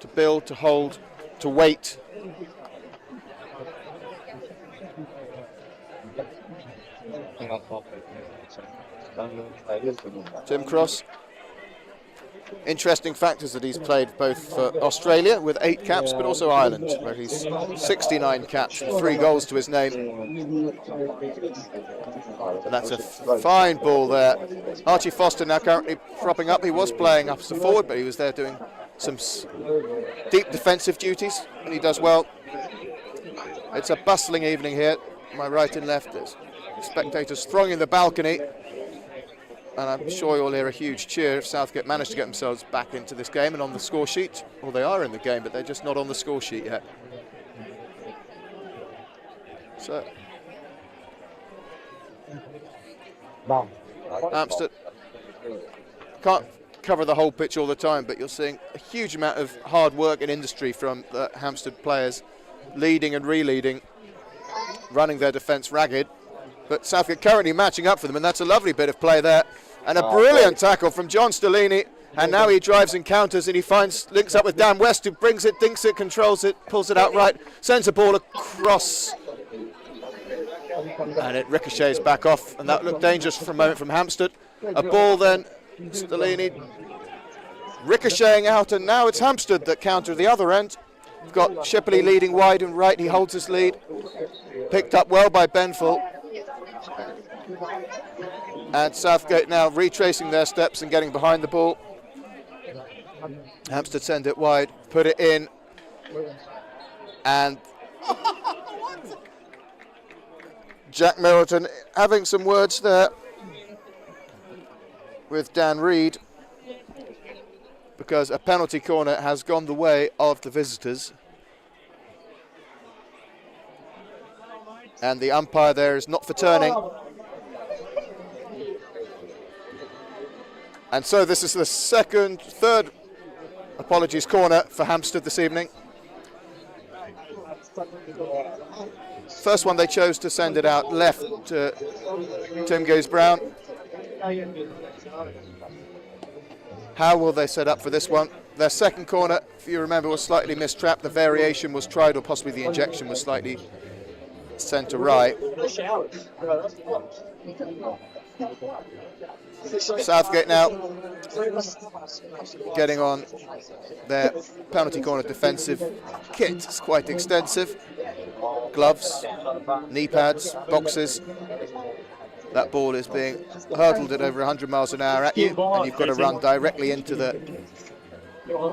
S10: to build, to hold, to wait. Tim Cross. Interesting factors that he's played both for Australia with 8 caps, but also Ireland, where he's 69 caps and 3 goals to his name. And that's a fine ball there. Archie Foster now currently propping up. He was playing up as a forward, but he was there doing some deep defensive duties, and he does well. It's a bustling evening here. My right and left, there's spectators thronging the balcony. And I'm sure you'll hear a huge cheer if Southgate manage to get themselves back into this game and on the score sheet. Well, they are in the game, but they're just not on the score sheet yet. So, Hampstead can't cover the whole pitch all the time, but you're seeing a huge amount of hard work and industry from the Hampstead players, leading and re-leading, running their defence ragged. But Southgate currently matching up for them, and that's a lovely bit of play there. And a brilliant tackle from John Stellini, and now he drives and counters, and he links up with Dan West, who brings it, dinks it, controls it, pulls it out right, sends a ball across, and it ricochets back off, and that looked dangerous for a moment from Hampstead. A ball then, Stellini ricocheting out, and now it's Hampstead that counter the other end. We've got Shipley leading wide and right, he holds his lead, picked up well by Benfull. And Southgate now retracing their steps and getting behind the ball. Hampstead send it wide, put it in, and Jack Middleton having some words there with Dan Reid, because a penalty corner has gone the way of the visitors. And the umpire there is not for turning. And so this is the third corner for Hampstead this evening. First one they chose to send it out left to Tim Gaze-Brown. How will they set up for this one? Their second corner, if you remember, was slightly mistrapped. The variation was tried, or possibly the injection was slightly centre right. Southgate now getting on their penalty corner defensive kit. It's quite extensive. Gloves, knee pads, boxes. That ball is being hurtled at over 100 miles an hour at you, and you've got to run directly into the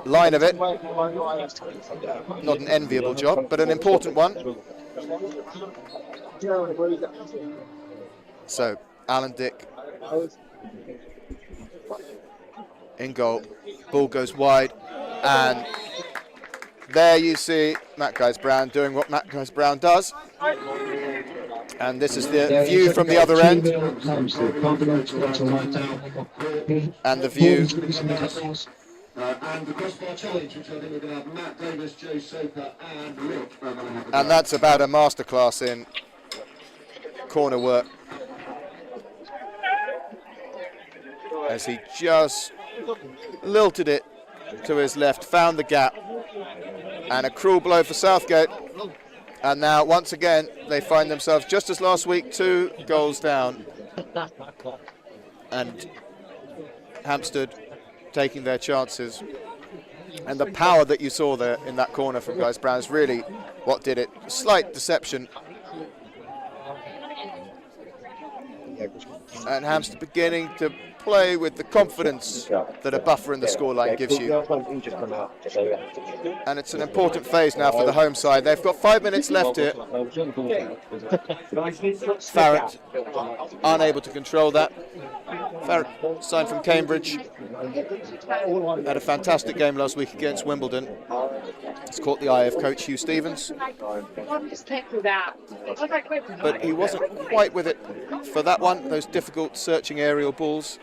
S10: line of it. Not an enviable job, but an important one. So, Alan Dick in goal, ball goes wide, and there you see Matt Gaze-Brown doing what Matt Gaze-Brown does. And this is the view from the other end. And the view
S11: And the crossbar challenge, which I think we're going to have Matt Davis, Joe Soper, and Rick.
S10: And that's about a masterclass in corner work, as he just lilted it to his left, found the gap, and a cruel blow for Southgate. And now, once again, they find themselves, just as last week, 2 goals down. And Hampstead taking their chances. And the power that you saw there in that corner from Guys Brown is really what did it. Slight deception. And Hampstead beginning to play with the confidence that a buffer in the scoreline gives you. And it's an important phase now for the home side. They've got 5 minutes left here. Farrett unable to control that. Farrett, signed from Cambridge, had a fantastic game last week against Wimbledon. It's caught the eye of coach Hugh Stevens, but he wasn't quite with it for that one. Those difficult searching aerial balls,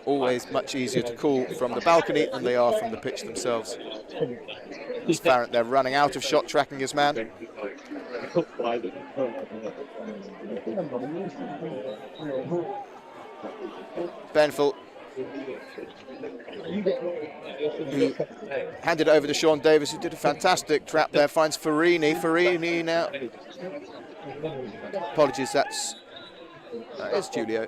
S10: always much easier to call from the balcony than they are from the pitch themselves. It's Farrett there running out of shot, tracking his man. Benfield, who handed it over to Sean Davis, who did a fantastic trap there, finds Farini. Farini now. Apologies, that is Julio.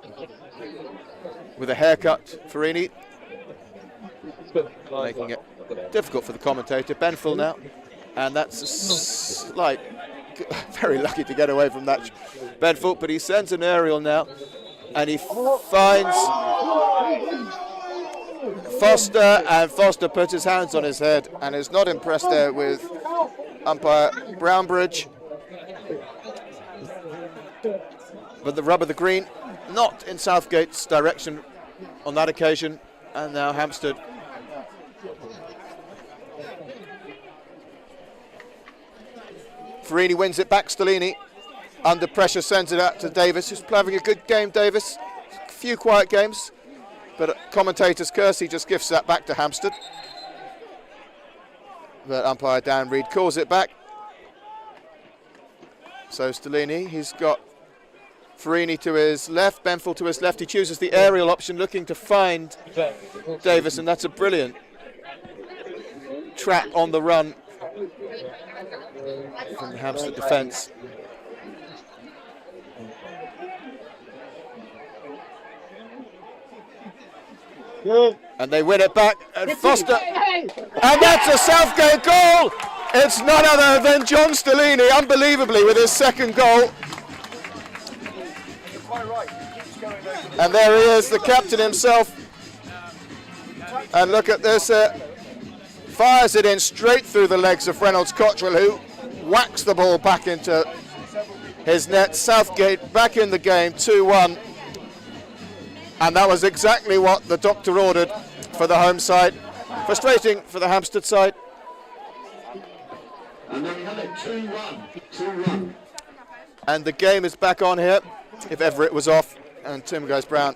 S10: With a haircut, Farini, making it difficult for the commentator. Benfield now, and that's a slight, very lucky to get away from that Benfield, but he sends an aerial now, and he finds Foster, and Foster puts his hands on his head and is not impressed there with umpire Brownbridge. But the rub of the green, not in Southgate's direction on that occasion, and now Hampstead. Farini wins it back, Stellini under pressure sends it out to Davis, who's having a good game. Davis, a few quiet games, but commentator's curse, he just gives that back to Hampstead. But umpire Dan Reid calls it back. So Stellini, he's got Farini to his left, Benfield to his left. He chooses the aerial option, looking to find Davis, and that's a brilliant trap on the run from the Hampstead defence. And they win it back, and Foster, and that's a Southgate goal! It's none other than John Stellini, unbelievably, with his second goal. And there he is, the captain himself. And look at this, fires it in straight through the legs of Reynolds Cottrell, who whacks the ball back into his net. Southgate back in the game, 2-1. And that was exactly what the doctor ordered for the home side. Frustrating for the Hampstead side.
S11: And there we have it, 2-1.
S10: And the game is back on here, if ever it was off. And Tim Guys Brown.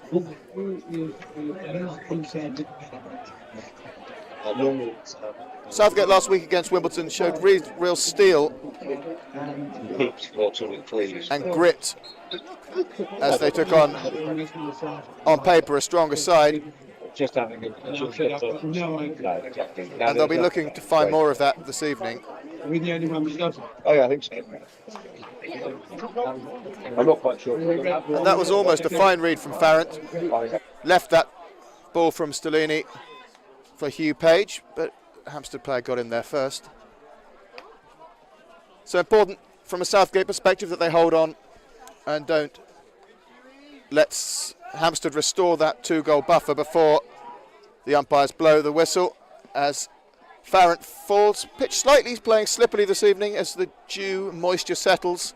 S10: Southgate last week against Wimbledon showed real steel and grit as they took on paper, a stronger side. And they'll be looking to find more of that this evening.
S12: Oh yeah, I think so. I'm not quite sure.
S10: And that was almost a fine read from Farrant. Left that ball from Stellini for Hugh Page, but Hampstead player got in there first. So important from a Southgate perspective that they hold on and don't let Hampstead restore that 2-goal buffer before the umpires blow the whistle, as Farrant falls. Pitch slightly playing slippily this evening as the dew moisture settles.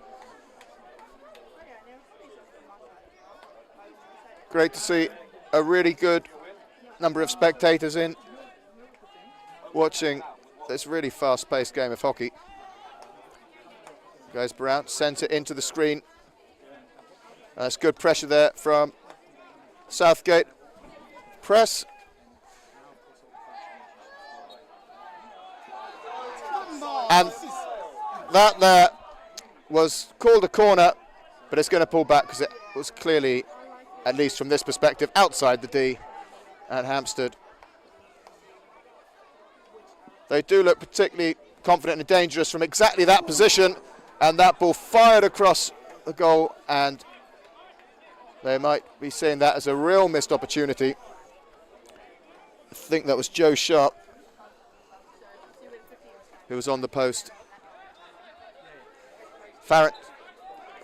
S10: Great to see a really good number of spectators in watching this really fast-paced game of hockey. Goes Brown, sends it into the screen. That's good pressure there from Southgate. Press. that there was called a corner, but it's going to pull back because it was clearly, at least from this perspective, outside the D at Hampstead. They do look particularly confident and dangerous from exactly that position, and that ball fired across the goal, and they might be seeing that as a real missed opportunity. I think that was Joe Sharp who was on the post. Farrant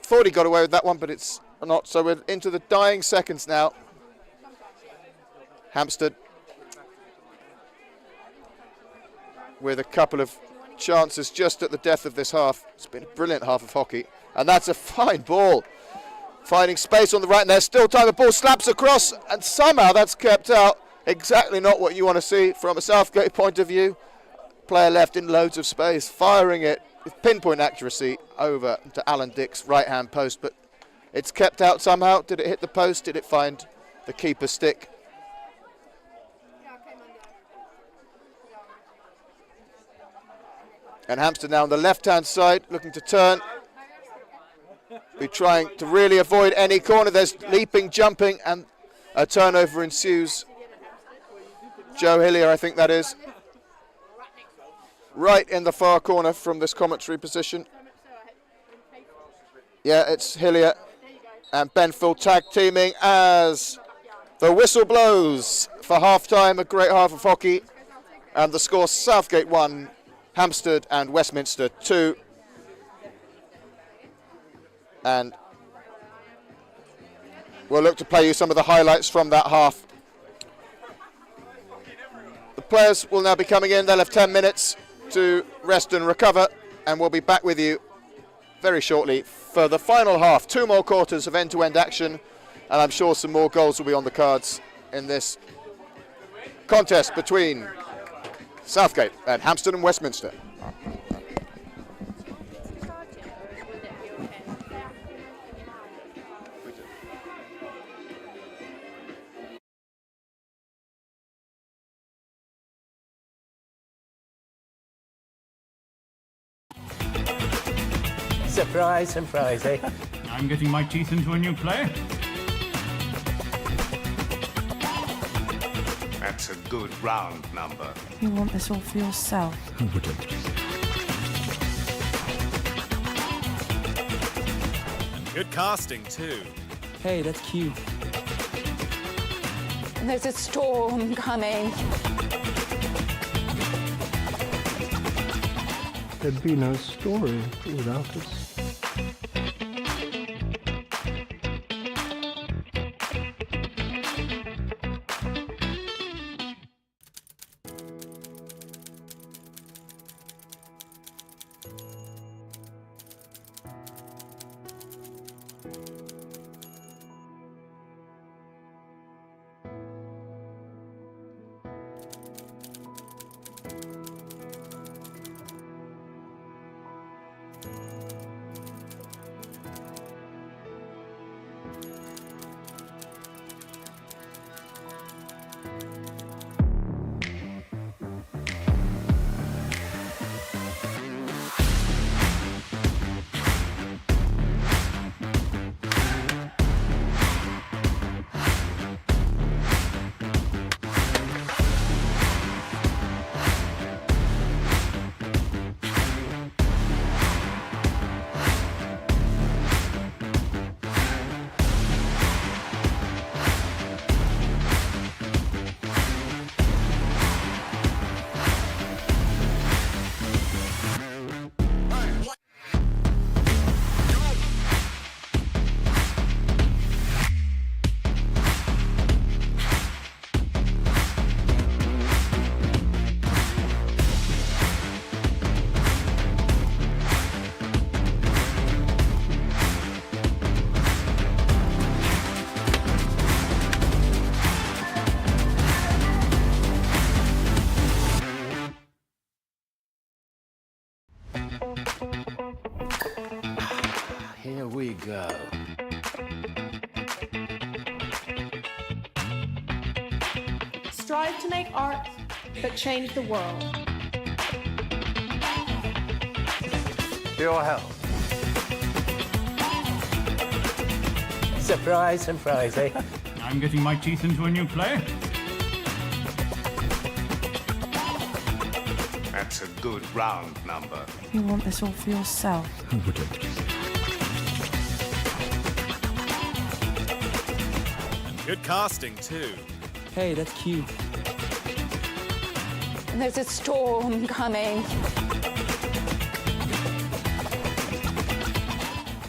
S10: thought he got away with that one, but it's not. So we're into the dying seconds now. Hampstead with a couple of chances just at the death of this half. It's been a brilliant half of hockey, and that's a fine ball. Finding space on the right, and there's still time. The ball slaps across, and somehow that's kept out. Exactly not what you want to see from a Southgate point of view. Player left in loads of space, firing it with pinpoint accuracy over to Alan Dick's right-hand post, but it's kept out somehow. Did it hit the post? Did it find the keeper's stick? And Hampstead now on the left-hand side, looking to turn. Be trying to really avoid any corner. There's leaping, jumping, and a turnover ensues. Joe Hillier, I think that is. Right in the far corner from this commentary position. Yeah, it's Hillier and Benfield tag teaming as the whistle blows for half-time. A great half of hockey. And the score, Southgate 1, Hampstead and Westminster 2. And we'll look to play you some of the highlights from that half. The players will now be coming in. They'll have 10 minutes to rest and recover, and we'll be back with you very shortly for the final half. 2 more quarters of end-to-end action, and I'm sure some more goals will be on the cards in this contest between Southgate and Hampstead and Westminster.
S7: Surprise, surprise, eh?
S9: I'm getting my teeth into a new player.
S3: That's a good round number.
S1: You want this all for yourself.
S6: Who wouldn't?
S3: Good casting, too.
S4: Hey, that's cute.
S5: There's a storm coming.
S6: There'd be no story without us.
S7: Here we go.
S8: Strive to make art that change the world.
S7: your help. Surprise, surprise, eh?
S9: I'm getting my teeth into a new play.
S3: That's a good round number.
S1: You want this all for yourself.
S6: Who wouldn't?
S3: Good casting, too.
S4: Hey, that's cute.
S5: There's a storm coming.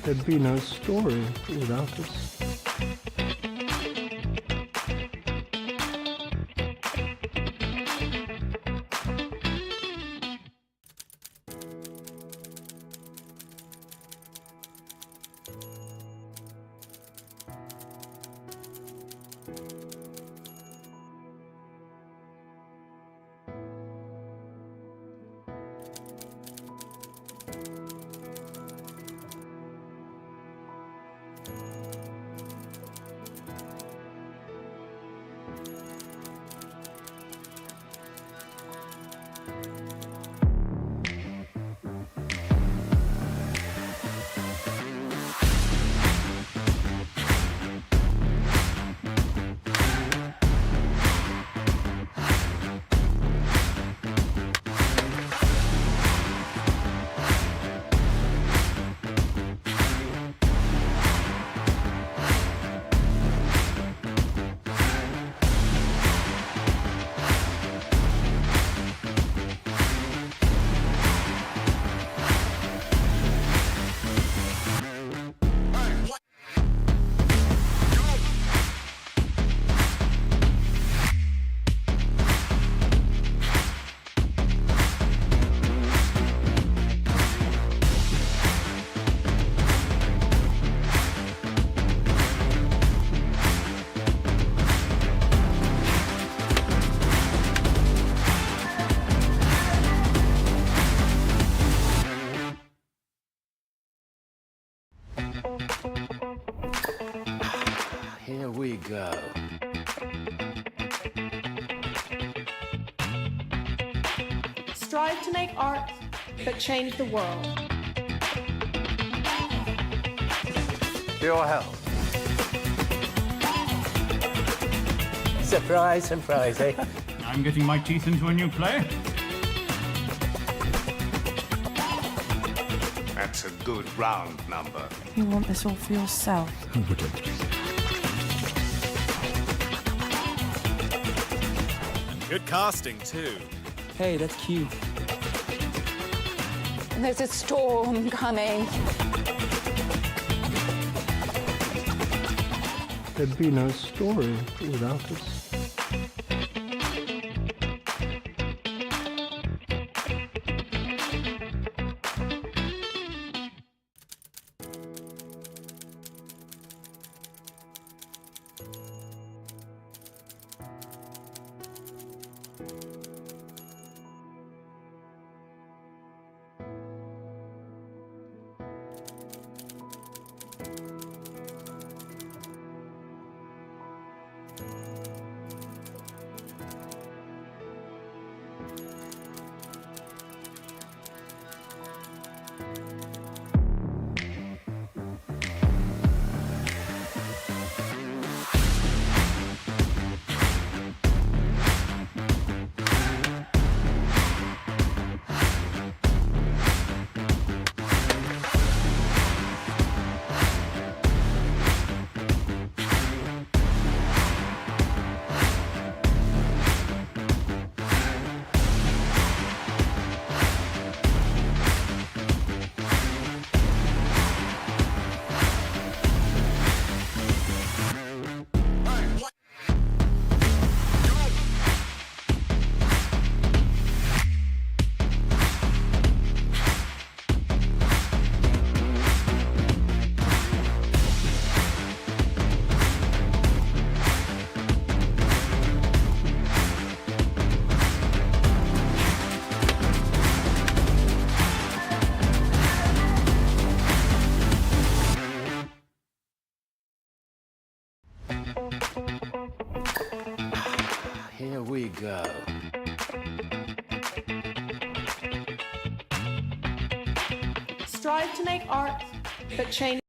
S6: There'd be no story without us.
S7: Here we go.
S8: Strive to make art that change the world.
S7: Your help. Surprise, surprise, eh?
S9: I'm getting my teeth into a new play.
S3: That's a good round number.
S1: You want this all for yourself.
S6: Who wouldn't?
S3: Good casting, too.
S4: Hey, that's cute.
S5: There's a storm coming.
S6: There'd be no story without us.
S7: Here we go.
S8: strive to make art that changes.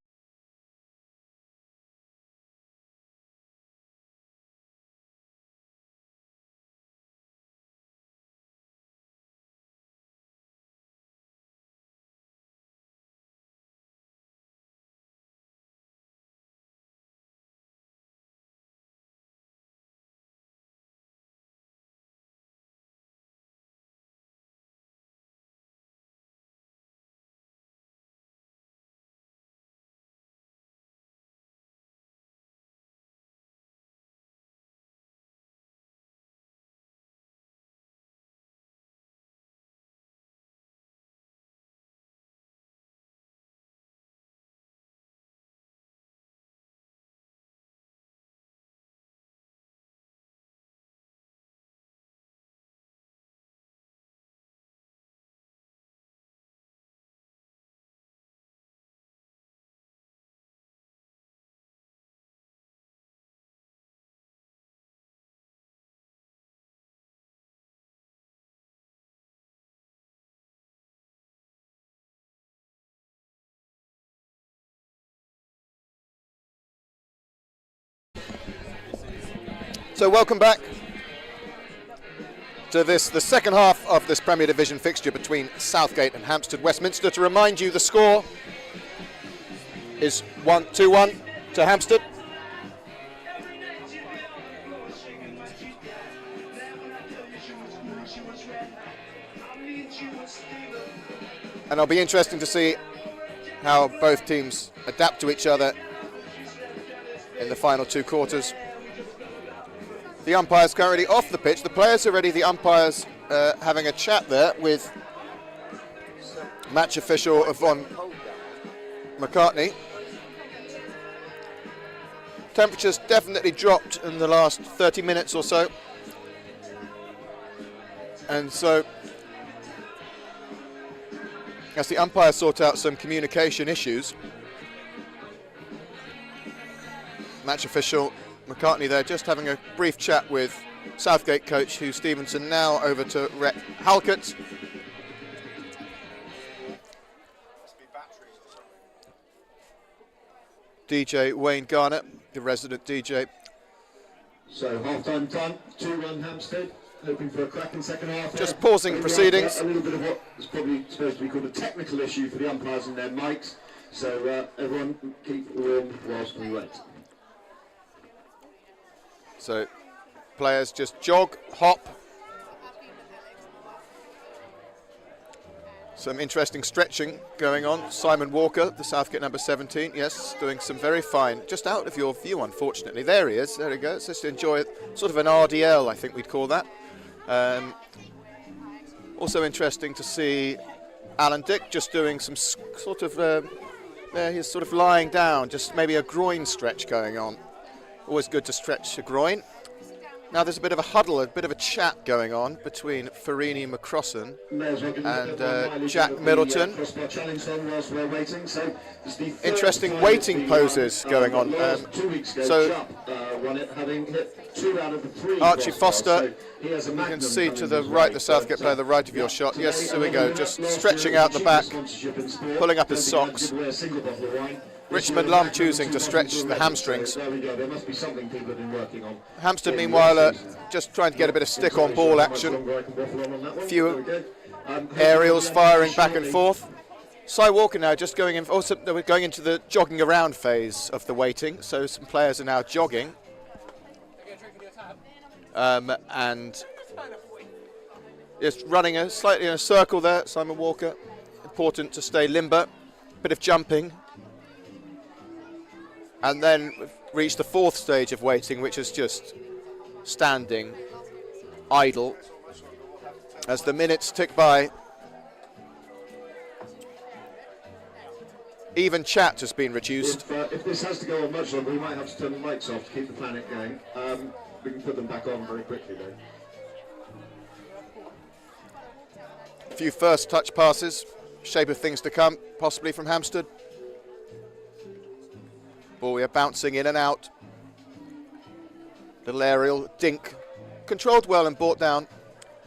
S10: So welcome back to the second half of this Premier Division fixture between Southgate and Hampstead. Westminster, to remind you, the score is 2-1 to Hampstead. And it'll be interesting to see how both teams adapt to each other in the final two quarters. The umpire's currently off the pitch. The players are ready. The umpire's having a chat there with match official Yvonne McCartney. Temperature's definitely dropped in the last 30 minutes or so. And so, as the umpires sort out some communication issues, match official McCartney there just having a brief chat with Southgate coach Hugh Stevenson. Now over to Rhett Halkett. DJ Wayne Garner, the resident DJ.
S11: So half-time time, 2-1 Hampstead, hoping for a cracking second half.
S10: Just pausing proceedings.
S11: A little bit of what is probably supposed to be called a technical issue for the umpires and their mics. So everyone keep warm whilst we wait.
S10: So players just jog, hop. Some interesting stretching going on. Simon Walker, the Southgate number 17, yes, doing some very fine. Just out of your view, unfortunately. There he is, there he goes. Just enjoy it. Sort of an RDL, I think we'd call that. Also interesting to see Alan Dick just doing some sort of, there he's sort of lying down, just maybe a groin stretch going on. Always good to stretch a groin. Now there's a bit of a huddle, a bit of a chat going on between Farini McCrossan and Jack Middleton. Interesting waiting poses going on. So Archie Foster, you can see to the right, the Southgate player, the right of your shot. Yes, here we go, just stretching out the back, pulling up his socks. Richmond Lum choosing to stretch the hamstrings. Hampstead, meanwhile, just trying to get a bit of stick on ball action. A few aerials firing back and forth. Cy Walker now just going in. Also, we're going into the jogging around phase of the waiting. So some players are now jogging. And just running slightly in a circle there. Simon Walker. Important to stay limber. Bit of jumping. And then we've reached the fourth stage of waiting, which is just standing, idle, as the minutes tick by. Even chat has been reduced.
S11: If this has to go on much longer, we might have to turn the mics off to keep the planet going. We can put them back on very quickly, though.
S10: A few first touch passes, shape of things to come, possibly from Hampstead. Ball we are bouncing in and out. Little aerial, dink. Controlled well and brought down.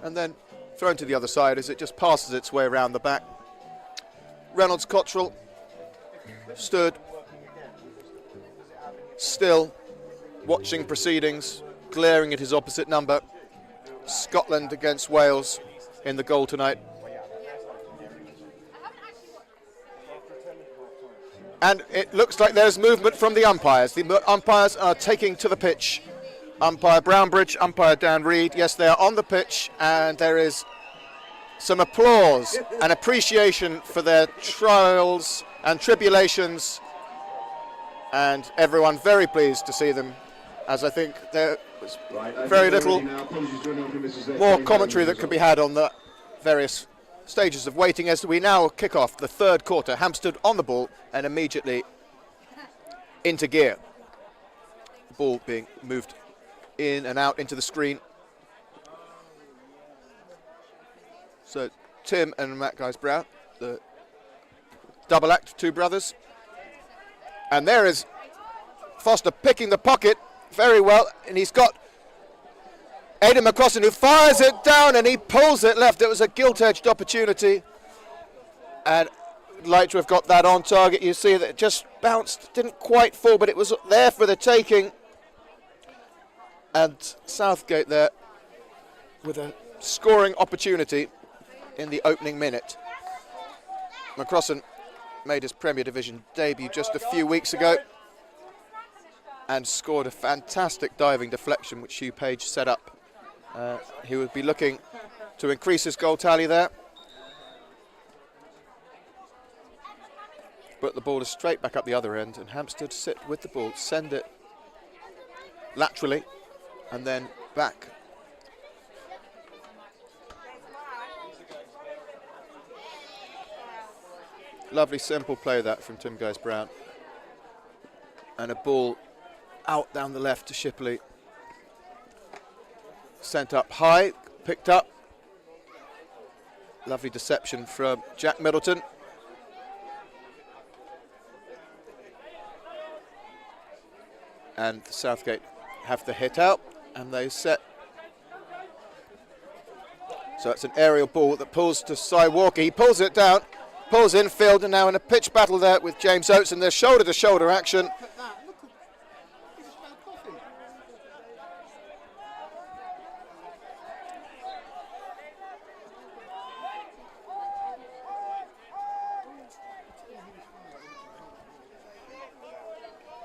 S10: And then thrown to the other side as it just passes its way around the back. Reynolds Cottrell stood still, watching proceedings, glaring at his opposite number. Scotland against Wales in the goal tonight. And it looks like there's movement from the umpires. The umpires are taking to the pitch. Umpire Brownbridge, umpire Dan Reed. Yes, they are on the pitch, and there is some applause and appreciation for their trials and tribulations, and everyone very pleased to see them, as I think there was very little more commentary that could be had on the various stages of waiting as we now kick off the third quarter. Hampstead on the ball and immediately into gear. The ball being moved in and out into the screen. So Tim and Matt Guys-Brown, the double act, two brothers. And there is Foster picking the pocket very well, and he's got Aidan McCrossan, who fires it down, and he pulls it left. It was a gilt-edged opportunity, and I'd like to have got that on target. You see that it just bounced, didn't quite fall, but it was there for the taking. And Southgate there with a scoring opportunity in the opening minute. McCrossan made his Premier Division debut just a few weeks ago and scored a fantastic diving deflection which Hugh Page set up. He would be looking to increase his goal tally there. But the ball is straight back up the other end, and Hampstead sit with the ball, send it laterally and then back. Lovely simple play that from Tim Guys-Brown. And a ball out down the left to Shipley. Sent up high, picked up. Lovely deception from Jack Middleton. And Southgate have the hit out, and they set. So it's an aerial ball that pulls to Cy Walker. He pulls it down, pulls infield, and now in a pitch battle there with James Oates, and there's shoulder-to-shoulder action.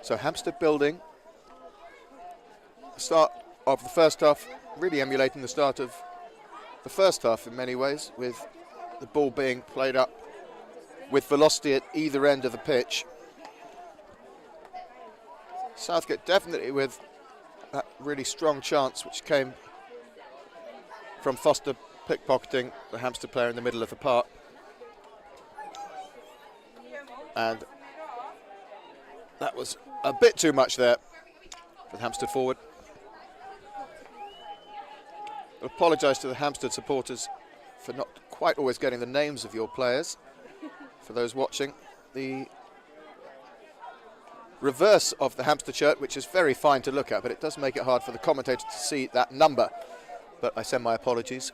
S10: So Hampstead building. Start of the first half, really emulating the start of the first half in many ways, with the ball being played up with velocity at either end of the pitch. Southgate definitely with that really strong chance which came from Foster pickpocketing the Hampstead player in the middle of the park. And that was a bit too much there for the Hampstead forward. I apologise to the Hampstead supporters for not quite always getting the names of your players. For those watching, the reverse of the Hampstead shirt, which is very fine to look at, but it does make it hard for the commentator to see that number. But I send my apologies.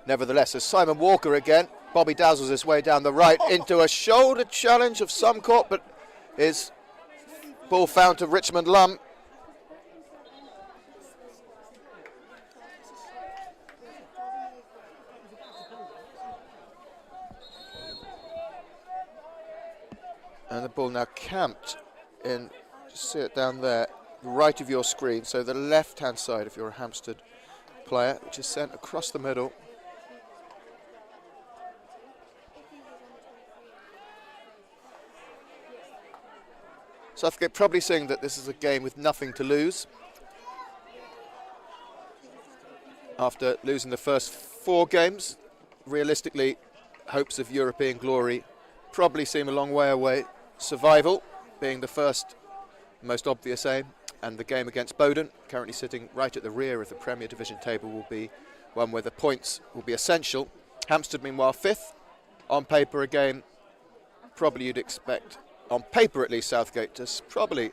S10: Nevertheless, as Simon Walker again, Bobby dazzles his way down the right into a shoulder challenge of some sort, but his ball found to Richmond Lum. And the ball now camped in, just see it down there, right of your screen, so the left-hand side if you're a Hampstead player, which is sent across the middle. Southgate probably saying that this is a game with nothing to lose. After losing the first 4 games, realistically, hopes of European glory probably seem a long way away. Survival being the first, most obvious aim, and the game against Bowden, currently sitting right at the rear of the Premier Division table, will be one where the points will be essential. Hampstead, meanwhile, 5th. On paper, a game probably you'd expect, on paper at least, Southgate to probably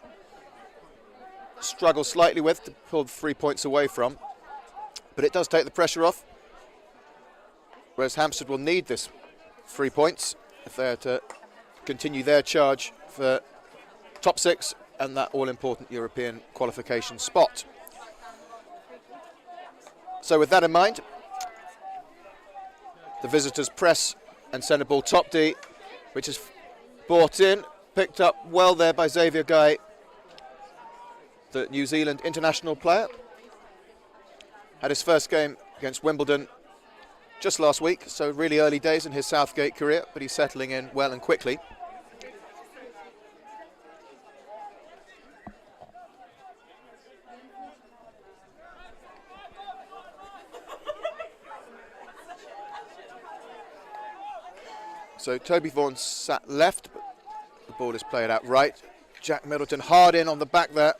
S10: struggle slightly with, to pull 3 points away from. But it does take the pressure off, whereas Hampstead will need this 3 points. if they are to continue their charge for top 6 and that all-important European qualification spot. So with that in mind, the visitors press and send a ball top D, which is brought in, picked up well there by Xavier Guy, the New Zealand international player. Had his first game against Wimbledon just last week, so really early days in his Southgate career, but he's settling in well and quickly. So Toby Vaughan sat left, but the ball is played out right. Jack Middleton hard in on the back there,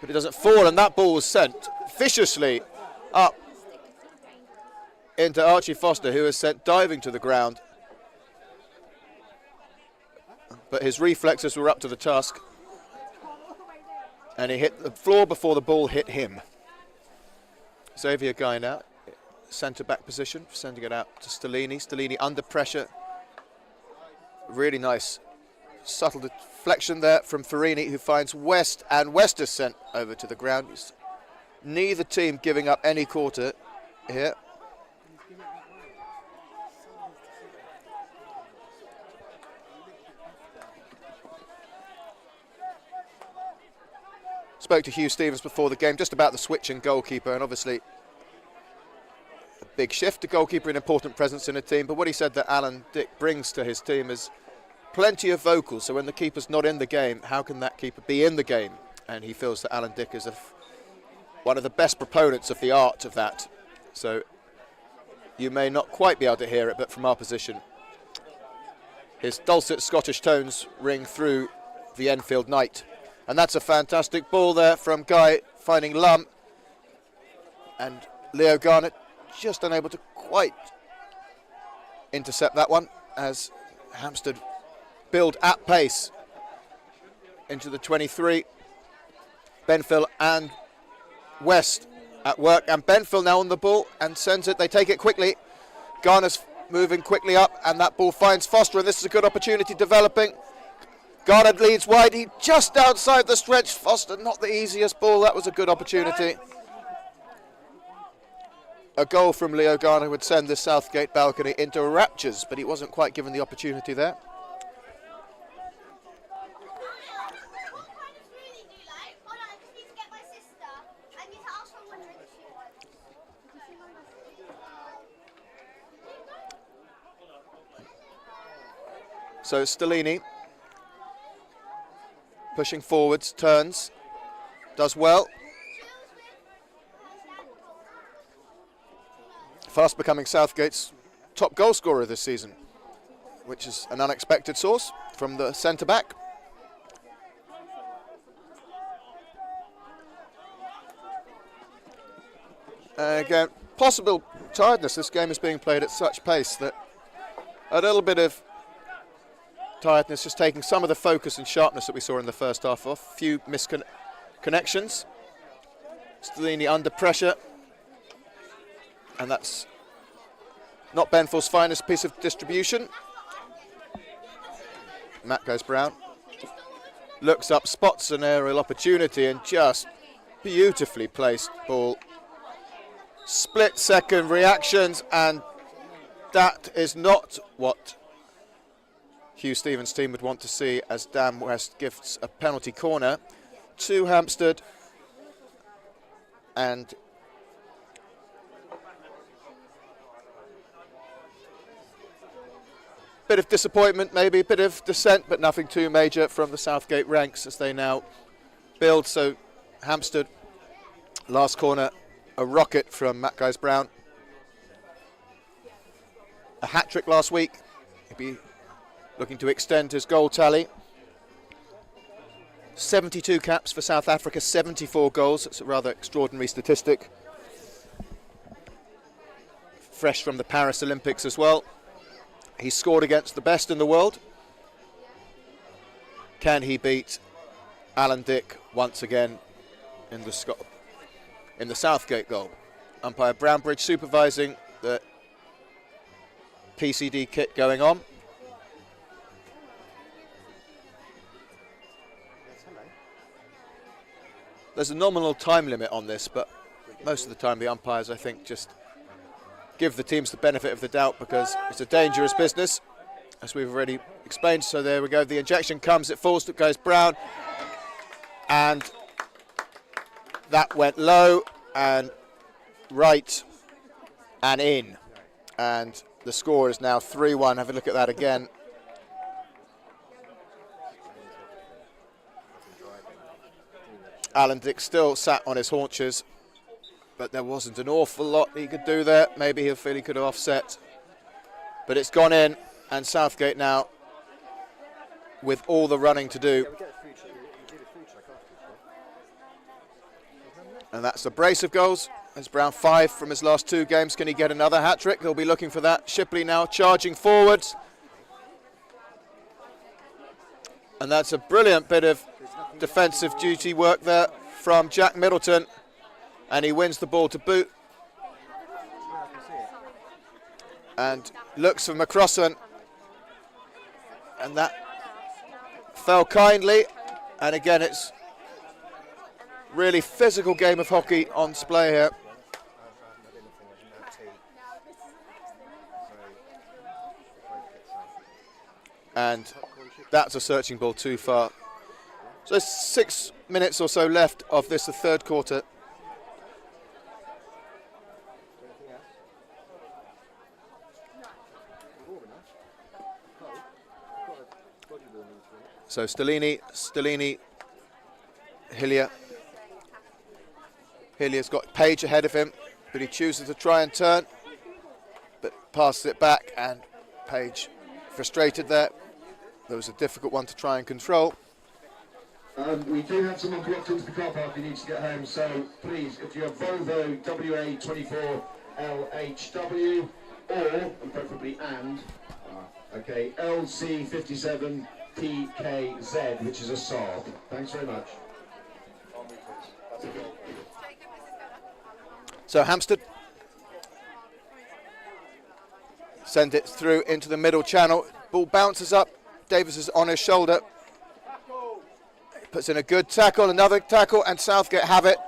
S10: but it doesn't fall, and that ball was sent viciously up into Archie Foster, who is sent diving to the ground. But his reflexes were up to the task, and he hit the floor before the ball hit him. Xavier Guy now, centre-back position, sending it out to Stellini. Stellini under pressure. Really nice, subtle deflection there from Farini, who finds West, and West is sent over to the ground. Neither team giving up any quarter here. Spoke to Hugh Stevens before the game just about the switching goalkeeper, and obviously a big shift. The goalkeeper, an important presence in a team, but what he said that Alan Dick brings to his team is plenty of vocals. So when the keeper's not in the game, how can that keeper be in the game? And he feels that Alan Dick is one of the best proponents of the art of that. So you may not quite be able to hear it, but from our position, his dulcet Scottish tones ring through the Enfield night. And that's a fantastic ball there from Guy, finding Lum. And Leo Garnett just unable to quite intercept that one, as Hampstead build at pace into the 23. Benfield and West at work, and Benfield now on the ball and sends it. They take it quickly. Garner's moving quickly up, and that ball finds Foster, and this is a good opportunity developing. Garner leads wide. He just outside the stretch. Foster, not the easiest ball. That was a good opportunity. A goal from Leo Garner would send the Southgate balcony into raptures, but he wasn't quite given the opportunity there. So Stellini pushing forwards, turns, does well. Fast becoming Southgate's top goal scorer this season, which is an unexpected source from the centre-back. Again, possible tiredness. This game is being played at such pace that a little bit of tiredness just taking some of the focus and sharpness that we saw in the first half off. Few misconnections. Stellini under pressure, and that's not Benfield's finest piece of distribution. Matt goes Brown, looks up, spots an aerial opportunity, and just beautifully placed ball. Split second reactions, and that is not what Hugh Stevens' team would want to see, as Dan West gifts a penalty corner to Hampstead. And bit of disappointment, maybe a bit of dissent, but nothing too major from the Southgate ranks as they now build. So Hampstead, last corner, a rocket from Matt Guys Brown. A hat-trick last week. He'd be looking to extend his goal tally. 72 caps for South Africa, 74 goals. It's a rather extraordinary statistic. Fresh from the Paris Olympics as well. He scored against the best in the world. Can he beat Alan Dick once again in the Southgate goal? Umpire Brownbridge supervising the PCD kit going on. There's a nominal time limit on this, but most of the time the umpires, I think, just give the teams the benefit of the doubt because it's a dangerous business, as we've already explained. So there we go. The injection comes, it falls, it goes Brown, and that went low and right and in. And the score is now 3-1. Have a look at that again. Alan Dick still sat on his haunches, but there wasn't an awful lot he could do there. Maybe he'll feel he could have offset, but it's gone in, and Southgate now with all the running to do. And that's a brace of goals. There's Brown 5 from his last 2 games. Can he get another hat-trick? He'll be looking for that. Shipley now charging forwards. And that's a brilliant bit of defensive duty work there from Jack Middleton. And he wins the ball to boot. And looks for McCrossan. And that fell kindly. And again, it's really physical game of hockey on display here. And that's a searching ball too far. So 6 minutes or so left of this, the third quarter. So Stellini, Hillier. Hillier's got Page ahead of him, but he chooses to try and turn, but passes it back, and Page frustrated there. There was a difficult one to try and control.
S11: We do have someone blocked into the car park who needs to get home, so please, if you have Volvo WA24LHW, or, and preferably okay, LC57PKZ, which is a Saab. Thanks very much.
S10: So Hampstead send it through into the middle channel. Ball bounces up. Davis is on his shoulder. He puts in a good tackle, another tackle, and Southgate have it.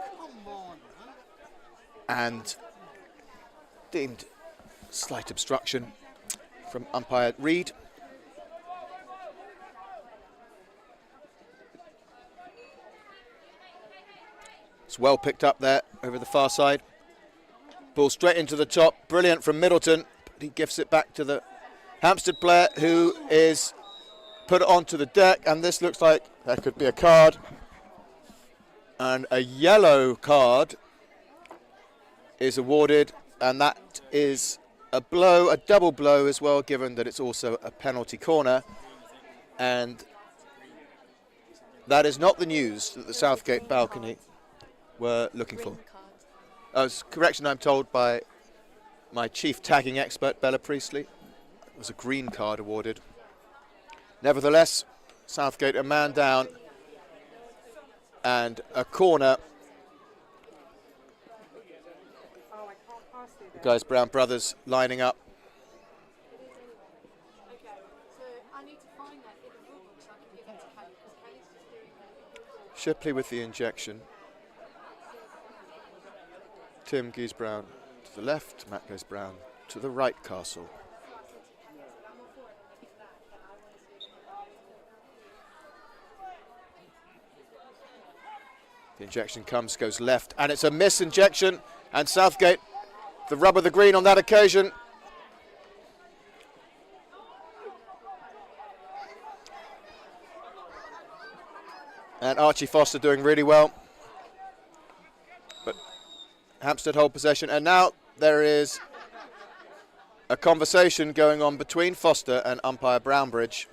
S10: And deemed slight obstruction from umpire Reid. It's well picked up there over the far side. Ball straight into the top. Brilliant from Middleton. But he gives it back to the Hampstead player, who is put it onto the deck, and this looks like there could be a card. And a yellow card is awarded, and that is a blow, a double blow as well, given that it's also a penalty corner. And that is not the news that the Southgate balcony were looking for. Correction, I'm told by my chief tagging expert, Bella Priestley. It was a green card awarded. Nevertheless, Southgate a man down and a corner. The guys, Brown brothers, lining up. Shipley with the injection. Tim Geese Brown to the left, Matt goes Brown to the right castle. The injection comes, goes left, and it's a miss injection, and Southgate, the rub of the green on that occasion. And Archie Foster doing really well. But Hampstead hold possession, and now there is a conversation going on between Foster and umpire Brownbridge.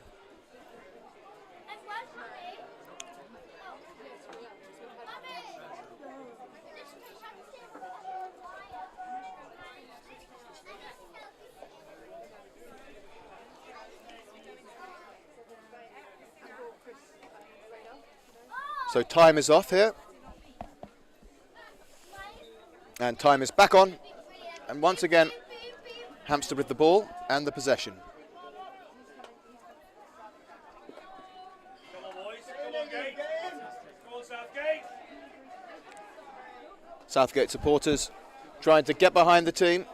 S10: So time is off here. And time is back on. And once again, Hampstead with the ball and the possession.
S13: Come on, boys. Come on, Gate. Come on, Southgate.
S10: Southgate supporters trying to get behind the team.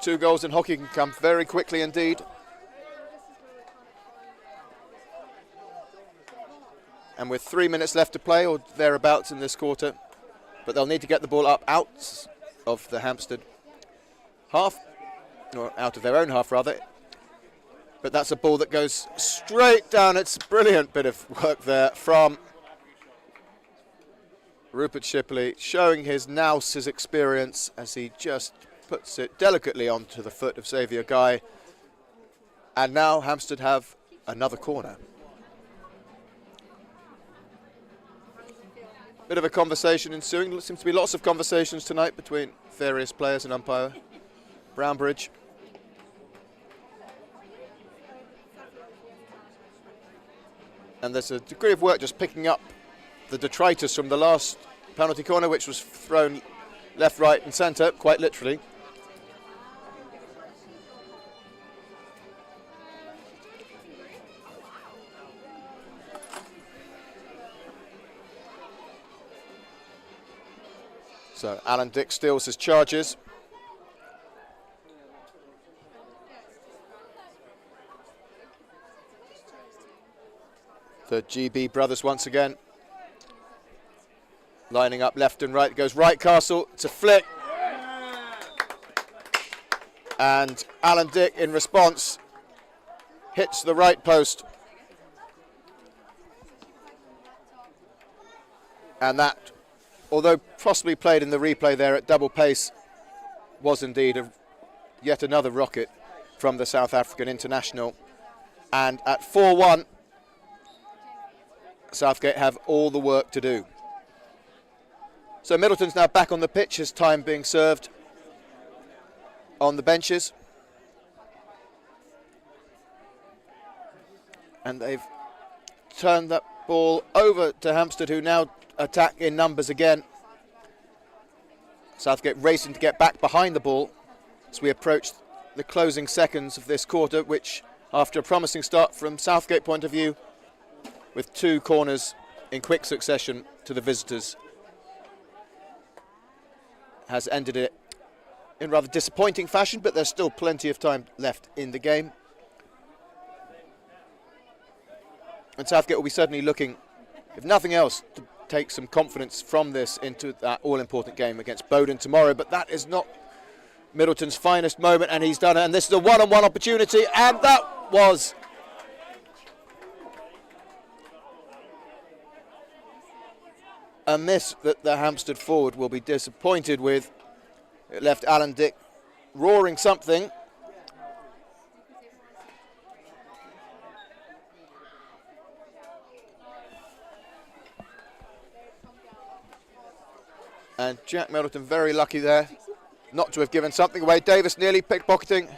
S10: 2 goals in hockey can come very quickly indeed. And with 3 minutes left to play, or thereabouts in this quarter, but they'll need to get the ball up out of the Hampstead half, or out of their own half rather. But that's a ball that goes straight down. It's a brilliant bit of work there from Rupert Shipley, showing his nous, his experience, as he just puts it delicately onto the foot of Xavier Guy. And now Hampstead have another corner. Bit of a conversation ensuing. There seems to be lots of conversations tonight between various players and umpire Brownbridge. And there's a degree of work just picking up the detritus from the last penalty corner, which was thrown left, right and centre, quite literally. So Alan Dick steals his charges. The GB brothers once again lining up left and right. It goes right, Castle. It's a flick. And Alan Dick, in response, hits the right post. And that, although possibly played in the replay there at double pace, was indeed yet another rocket from the South African international. And at 4-1, Southgate have all the work to do. So Middleton's now back on the pitch, his time being served on the benches. And they've turned that ball over to Hampstead, who now attack in numbers again. Southgate racing to get back behind the ball as we approach the closing seconds of this quarter, which, after a promising start from Southgate point of view, with 2 corners in quick succession to the visitors, has ended it in rather disappointing fashion, but there's still plenty of time left in the game. And Southgate will be certainly looking, if nothing else, to take some confidence from this into that all-important game against Bowden tomorrow. But that is not Middleton's finest moment, and he's done it. And this is a one-on-one opportunity, and that was a miss that the Hampstead forward will be disappointed with. It left Alan Dick roaring something. And Jack Middleton very lucky there not to have given something away. Davis nearly pickpocketing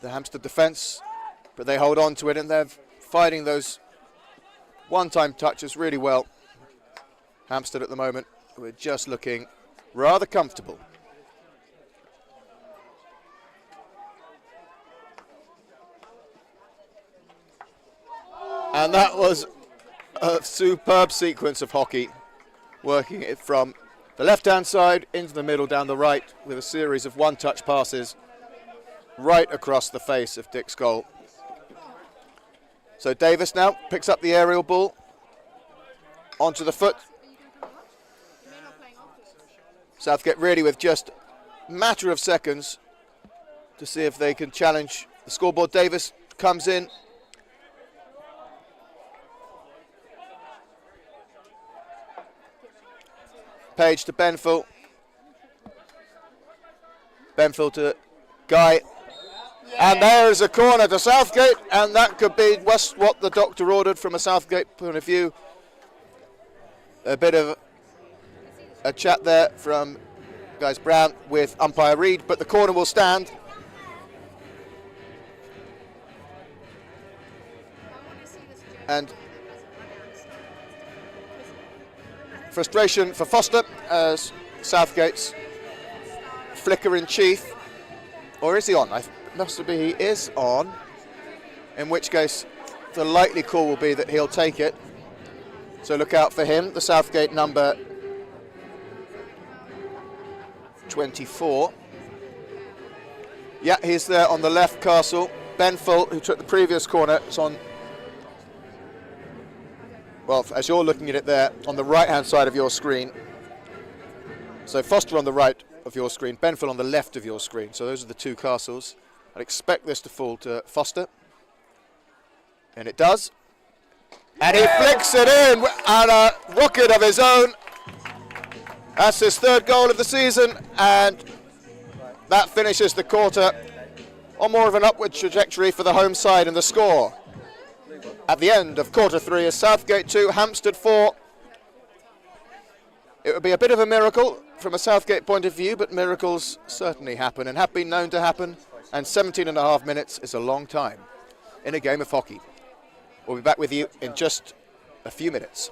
S10: the Hampstead defence, but they hold on to it, and they're fighting those one-time touches really well. Hampstead at the moment, we're just looking rather comfortable. And that was a superb sequence of hockey, working it from the left-hand side into the middle, down the right, with a series of one-touch passes right across the face of Dick's goal. So Davis now picks up the aerial ball onto the foot. Southgate really with just a matter of seconds to see if they can challenge the scoreboard. Davis comes in. Page to Benfield. Benfield to Guy. And there's a corner to Southgate, and that could be just what the doctor ordered from a Southgate point of view. A bit of a chat there from Guys Brown with umpire Reid, but the corner will stand. And frustration for Foster as Southgate's flicker in chief. Or is he on? Must be he is on, in which case the likely call will be that he'll take it. So look out for him, the Southgate number 24. Yeah, he's there on the left, Castle. Benfill, who took the previous corner, is on, well, as you're looking at it there, on the right-hand side of your screen. So Foster on the right of your screen, Benfill on the left of your screen. So those are the two Castles. I'd expect this to fall to Foster. And it does. And he flicks it in on a rocket of his own. That's his third goal of the season, and that finishes the quarter on more of an upward trajectory for the home side, and the score at the end of quarter 3 is Southgate 2, Hampstead 4. It would be a bit of a miracle from a Southgate point of view, but miracles certainly happen and have been known to happen, and 17.5 minutes is a long time in a game of hockey. We'll be back with you in just a few minutes.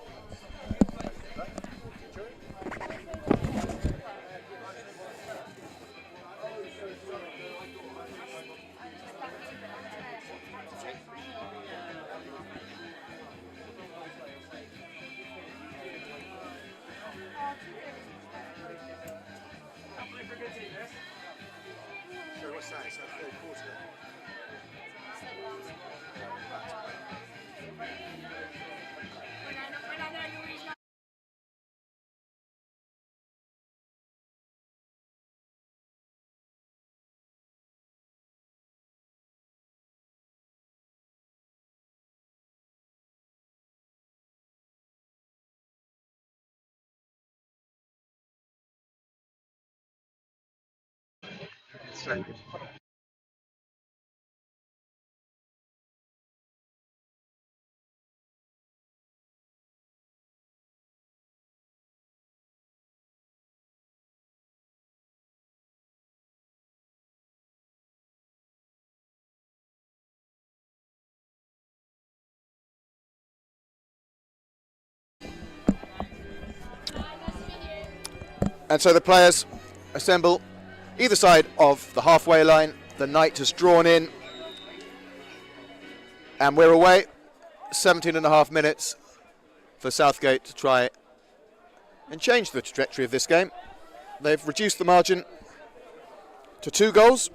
S10: And so the players assemble either side of the halfway line. The night has drawn in, and we're away. 17.5 minutes for Southgate to try and change the trajectory of this game. They've reduced the margin to 2 goals,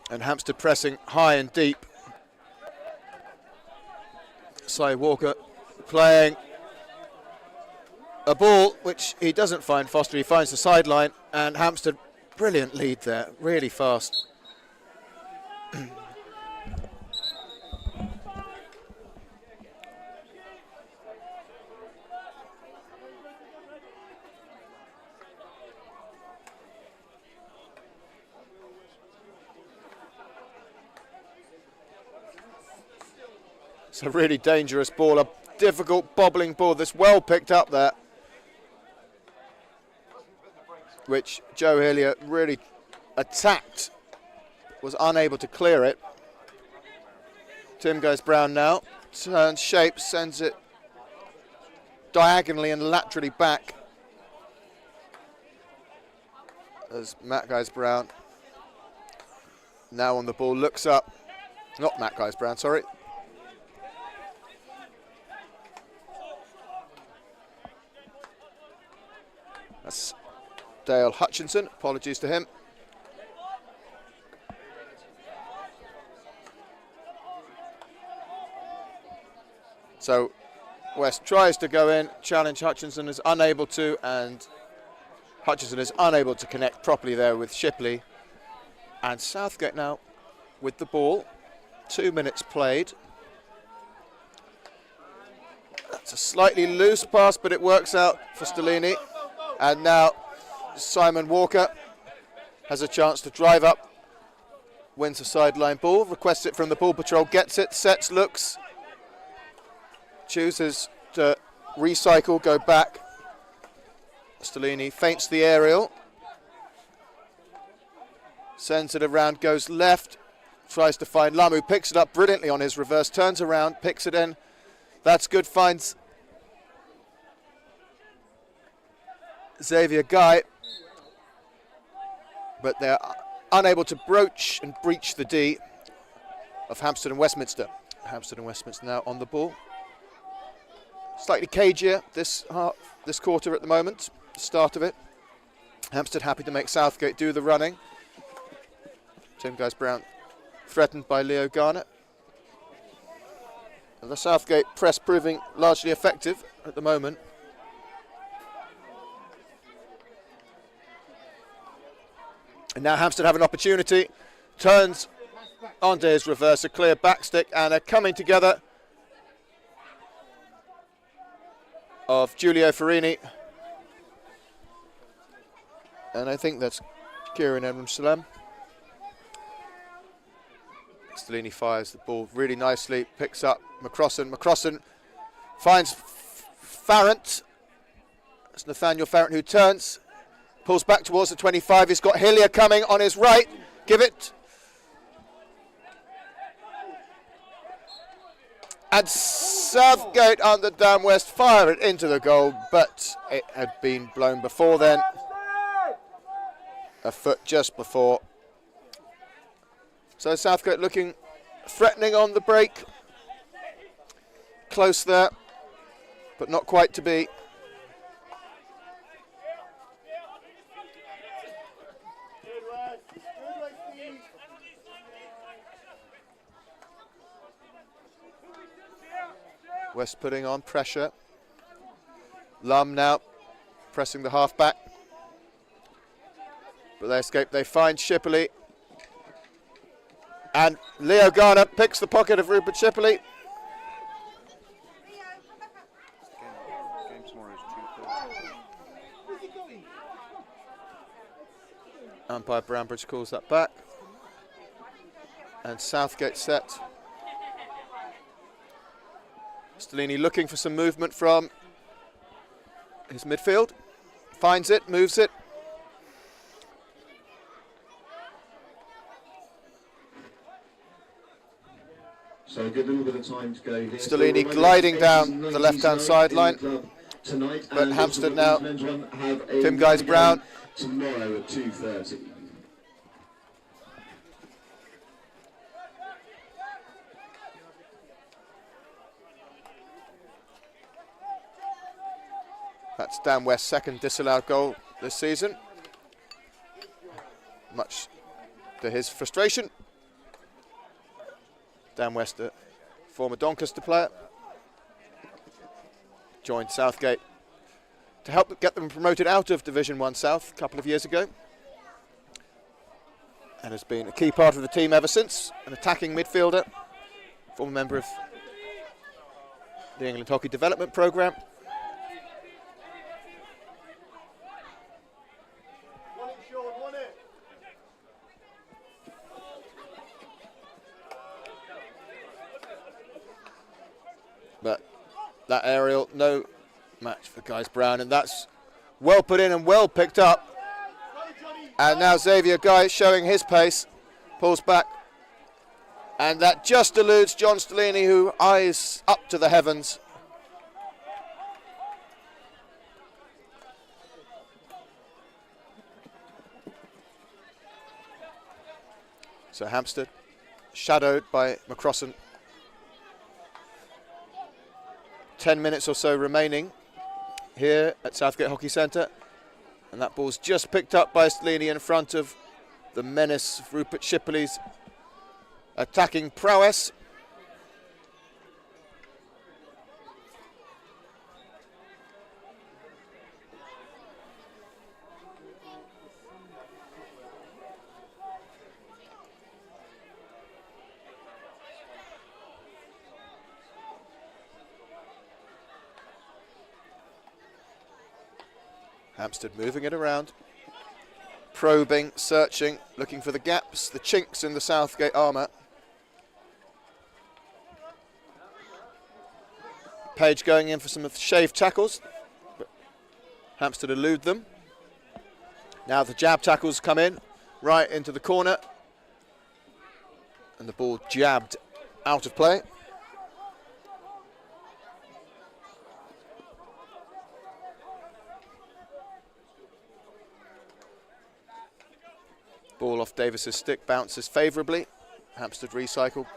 S10: and Hampstead pressing high and deep. Cy Walker playing a ball which he doesn't find Foster, he finds the sideline, and Hampstead, brilliant lead there, really fast. It's a really dangerous ball, a difficult bobbling ball that's well picked up there, which Joe Hillier really attacked, was unable to clear it. Tim goes Brown now, turns shape, sends it diagonally and laterally back as Matt goes Brown now on the ball, looks up, not Matt goes Brown, sorry. That's Dale Hutchinson, apologies to him. So West tries to go in, challenge Hutchinson, is unable to, and Hutchinson is unable to connect properly there with Shipley. And Southgate now with the ball, 2 minutes played. That's a slightly loose pass, but it works out for Stellini. And now Simon Walker has a chance to drive up, wins a sideline ball, requests it from the ball patrol, gets it, sets, looks, chooses to recycle, go back. Stellini feints the aerial, sends it around, goes left, tries to find Lamu, picks it up brilliantly on his reverse, turns around, picks it in. That's good, finds Xavier Guy, but they're unable to broach and breach the D of Hampstead and Westminster. Hampstead and Westminster now on the ball. Slightly cagier this quarter at the moment. start of it. Hampstead happy to make Southgate do the running. Tim Guys-Brown threatened by Leo Garner. And the Southgate press proving largely effective at the moment. And now Hampstead have an opportunity. Turns onto his reverse, a clear backstick, and a coming together of Giulio Farini. And I think that's Kieran Edmund-Salem. Stellini fires the ball really nicely, picks up McCrossan. McCrossan finds Farrant. It's Nathaniel Farrant who turns, pulls back towards the 25. He's got Hillier coming on his right. Give it. And Southgate under Dan West fire it into the goal, but it had been blown before then. A foot just before. So Southgate looking threatening on the break. Close there, but not quite to be. West putting on pressure. Lum now pressing the half-back. But they escape. They find Shipley. And Leo Garner picks the pocket of Rupert Shipley. Umpire Brownbridge calls that back. And Southgate set. Stellini looking for some movement from his midfield. Finds it, moves it.
S11: So a good little bit of time to go here.
S10: Stellini gliding down the left-hand sideline. But Hampstead now, Tim Guys-Brown.
S11: Tomorrow at 2:30.
S10: That's Dan West's second disallowed goal this season. Much to his frustration. Dan West, a former Doncaster player, joined Southgate to help get them promoted out of Division 1 South a couple of years ago. And has been a key part of the team ever since. An attacking midfielder, former member of the England Hockey Development Programme. But that aerial, no match for Guys-Brown, and that's well put in and well picked up. And now Xavier Guy showing his pace, pulls back, and that just eludes John Stellini, who eyes up to the heavens. So Hampstead shadowed by McCrossan. 10 minutes or so remaining here at Southgate Hockey Centre, and that ball's just picked up by Stellini in front of the menace of Rupert Shipley's attacking prowess. Hampstead moving it around, probing, searching, looking for the gaps, the chinks in the Southgate armour. Page going in for some of the shaved tackles, but Hampstead elude them. Now the jab tackles come in, right into the corner, and the ball jabbed out of play. Ball off Davis's stick, bounces favourably. Hampstead recycle.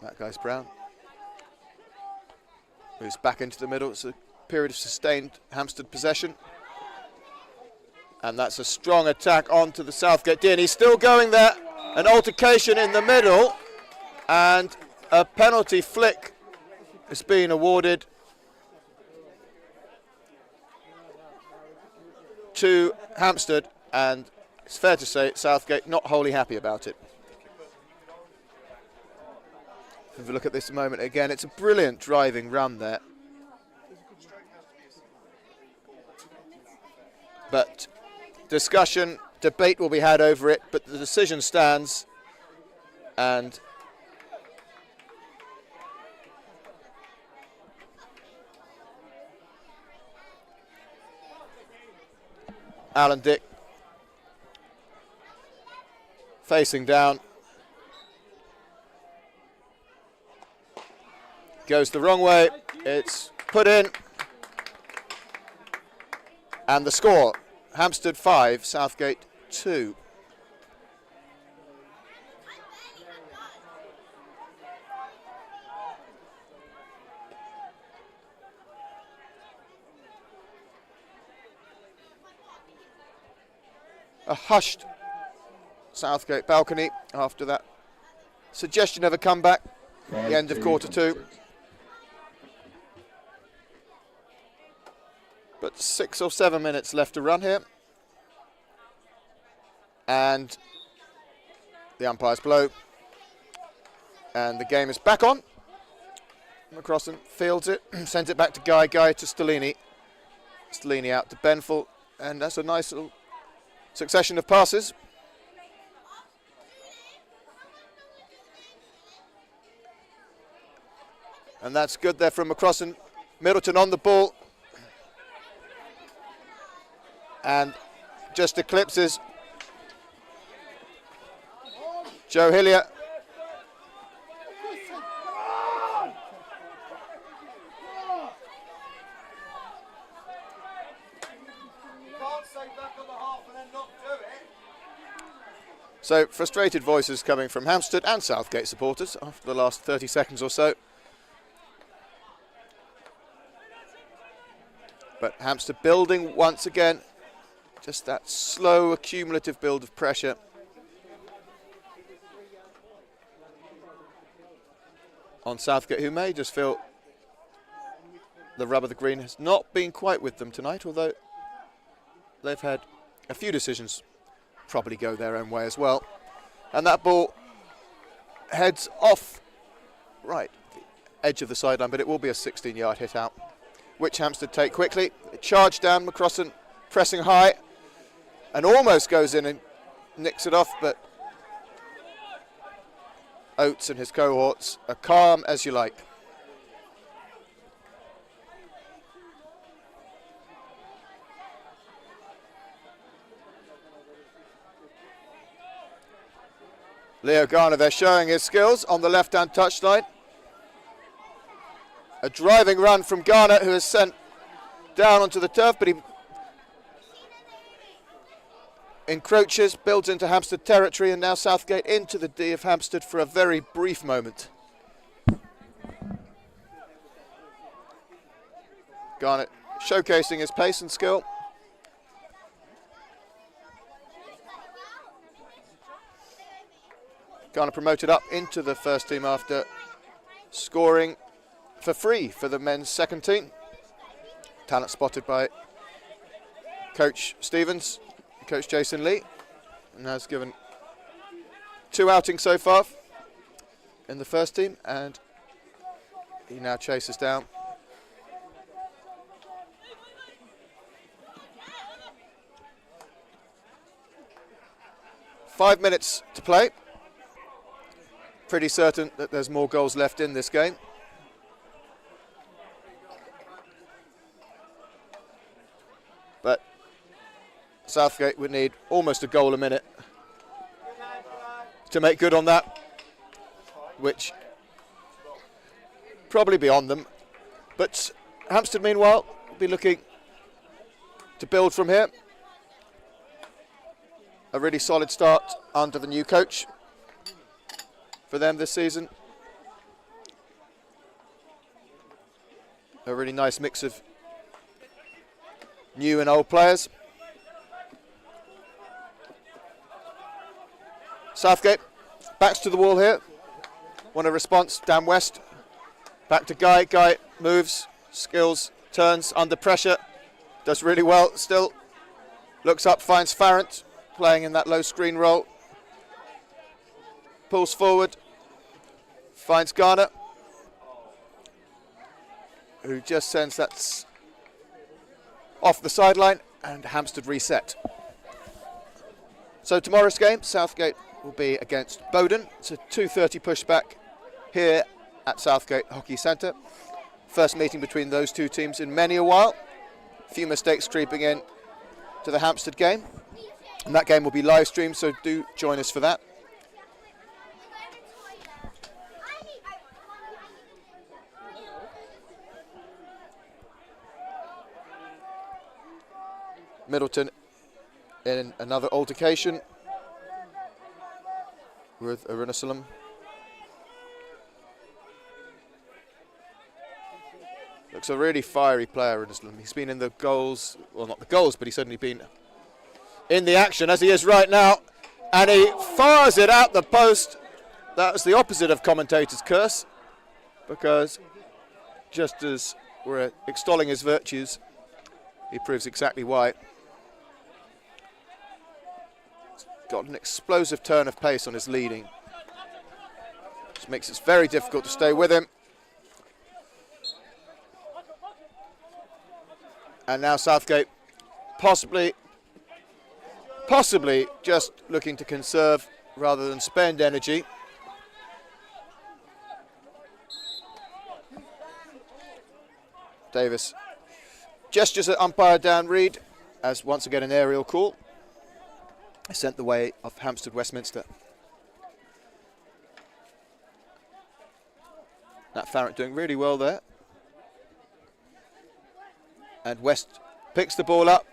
S10: That guy's Brown. Moves back into the middle. It's a period of sustained Hampstead possession. And that's a strong attack onto the Southgate D, and he's still going there. An altercation in the middle, and a penalty flick is being awarded to Hampstead, and it's fair to say Southgate not wholly happy about it. If we look at this moment again, it's a brilliant driving run there. But discussion, debate will be had over it, but the decision stands, and Alan Dick facing down, goes the wrong way, it's put in, and the score, Hampstead 5, Southgate 2. A hushed Southgate balcony after that suggestion of a comeback at the end of quarter 2. But 6 or 7 minutes left to run here. And the umpire's blow. And the game is back on. McCrossan fields it, sends it back to Guy to Stellini. Stellini out to Benful, and that's a nice little succession of passes. And that's good there from McCrossan. Middleton on the ball. And just eclipses Joe Hillier. So frustrated voices coming from Hampstead and Southgate supporters after the last 30 seconds or so. But Hampstead building once again. Just that slow, accumulative build of pressure. On Southgate, who may just feel the rub of the green has not been quite with them tonight, although they've had a few decisions probably go their own way as well. And that ball heads off right the edge of the sideline, but it will be a 16-yard hit out, which Hampstead take quickly. They charge down, McCrossan pressing high, and almost goes in and nicks it off, but Oates and his cohorts are calm as you like. Leo Garner there showing his skills on the left-hand touchline. A driving run from Garner, who is sent down onto the turf, but he encroaches, builds into Hampstead territory, and now Southgate into the D of Hampstead for a very brief moment. Garner showcasing his pace and skill. Garner promoted up into the first team after scoring for free for the men's second team. Talent spotted by Coach Stevens, Coach Jason Lee, and has given 2 outings so far in the first team, and he now chases down. Five minutes to play. Pretty certain that there's more goals left in this game. But Southgate would need almost a goal a minute to make good on that, which probably beyond them. But Hampstead, meanwhile, will be looking to build from here. A really solid start under the new coach for them this season. A really nice mix of new and old players. Southgate, backs to the wall here. Want a response, down West. Back to Guy. Guy moves, skills, turns under pressure. Does really well still. Looks up, finds Farrant playing in that low screen role. Pulls forward, finds Garner, who just sends that off the sideline, and Hampstead reset. So tomorrow's game, Southgate will be against Bowden. It's a 2:30 pushback here at Southgate Hockey Centre. First meeting between those two teams in many a while. A few mistakes creeping in to the Hampstead game. And that game will be live streamed, so do join us for that. Middleton in another altercation with Arunasalam. Looks a really fiery player, Arunasalam. He's been in the goals, well, not the goals, but he's certainly been in the action, as he is right now. And he fires it out the post. That was the opposite of commentator's curse, because just as we're extolling his virtues, he proves exactly why. Got an explosive turn of pace on his leading, which makes it very difficult to stay with him. And now Southgate possibly just looking to conserve rather than spend energy. Davis gestures at umpire Dan Reid as once again an aerial call sent the way of Hampstead Westminster. Nat Farrant doing really well there. And West picks the ball up.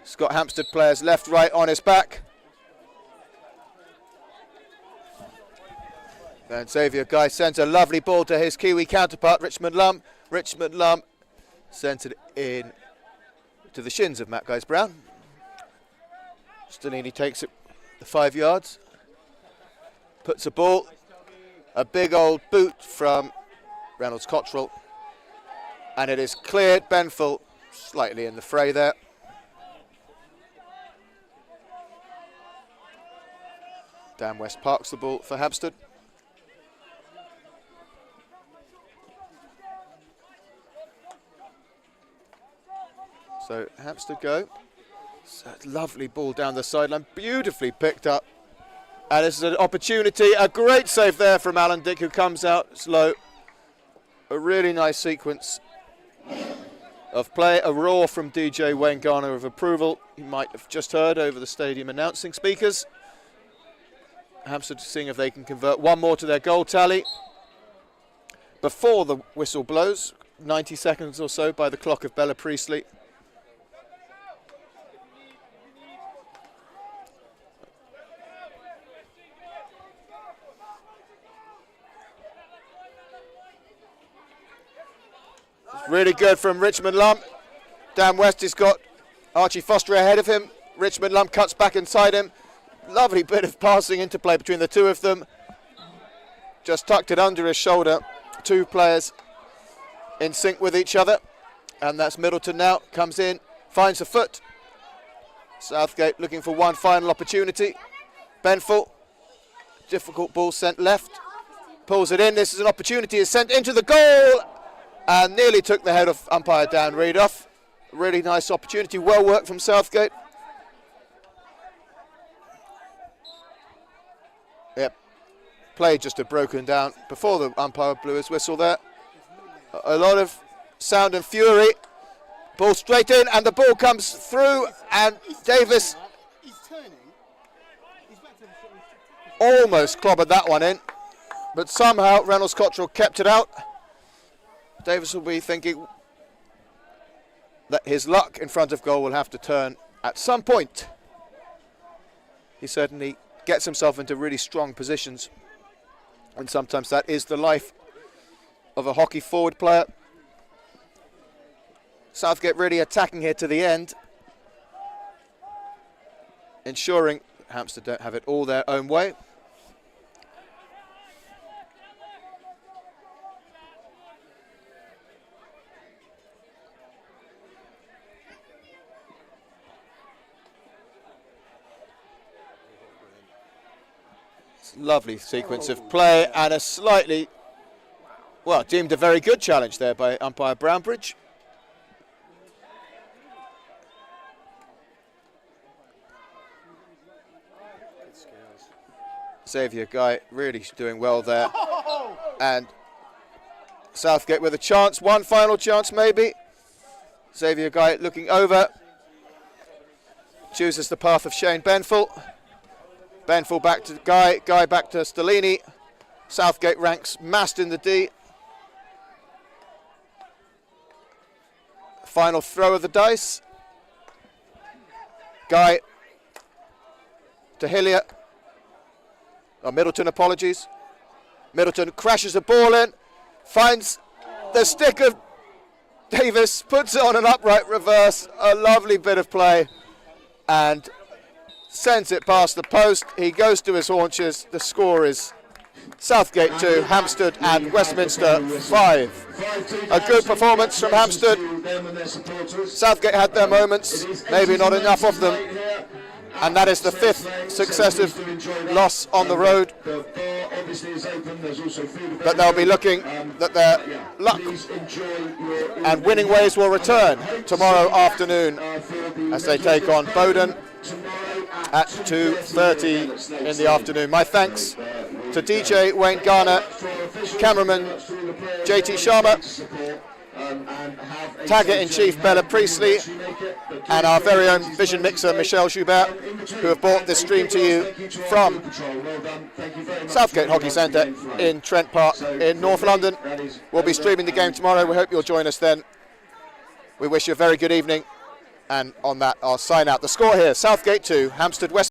S10: He's got Hampstead players left, right on his back. And Xavier Guy sends a lovely ball to his Kiwi counterpart, Richmond Lum. Richmond Lum sends it in to the shins of Matt Guys-Brown. Stellini takes it the 5 yards, puts a ball, a big old boot from Reynolds Cottrell, and it is cleared. Benfield slightly in the fray there. Dan West parks the ball for Hampstead. So Hampstead go. So lovely ball down the sideline, beautifully picked up. And this is an opportunity, a great save there from Alan Dick, who comes out slow. A really nice sequence of play, a roar from DJ Wayne Garner of approval. You might have just heard over the stadium announcing speakers. Hampstead seeing if they can convert one more to their goal tally before the whistle blows, 90 seconds or so by the clock of Bella Priestley. Really good from Richmond Lum. Dan West has got Archie Foster ahead of him. Richmond Lum cuts back inside him. Lovely bit of passing interplay between the two of them. Just tucked it under his shoulder. Two players in sync with each other. And that's Middleton now. Comes in, finds a foot. Southgate looking for one final opportunity. Benfield. Difficult ball sent left. Pulls it in. This is an opportunity. Is sent into the goal. And nearly took the head of umpire Dan Reid off. Really nice opportunity. Well worked from Southgate. Yep. Play just had broken down before the umpire blew his whistle there. A lot of sound and fury. Ball straight in, and the ball comes through, and Davis almost clobbered that one in. But somehow Reynolds Cottrell kept it out. Davis will be thinking that his luck in front of goal will have to turn at some point. He certainly gets himself into really strong positions, and sometimes that is the life of a hockey forward player. Southgate really attacking here to the end, ensuring Hampstead don't have it all their own way. Lovely sequence of play and a slightly, well, deemed a very good challenge there by umpire Brownbridge. Xavier Guy really doing well there. And Southgate with a chance, one final chance maybe. Xavier Guy looking over. Chooses the path of Shane Benful. Benful back to Guy, Guy back to Stellini. Southgate ranks massed in the D. Final throw of the dice. Guy to Hillier. Oh, Middleton, apologies. Middleton crashes the ball in, finds the stick of Davis, puts it on an upright reverse. A lovely bit of play and sends it past the post. He goes to his haunches. The score is Southgate 2, Hampstead and Westminster 5. A good performance from Hampstead. Southgate had their moments, maybe not enough of them. And that is the 5th successive loss on the road. But they'll be looking that their luck and winning ways will return tomorrow afternoon as they take on Bowden at 2:30 in the afternoon. My thanks to DJ Wayne Garner, cameraman JT Sharma, Tagger-in-Chief Bella Priestley, and our very own vision mixer Michelle Joubert, who have brought this stream to you from Southgate Hockey Centre in Trent Park in North London. We'll be streaming the game tomorrow. We hope you'll join us then. We wish you a very good evening, and on that I'll sign out. The score here, Southgate 2, Hampstead West.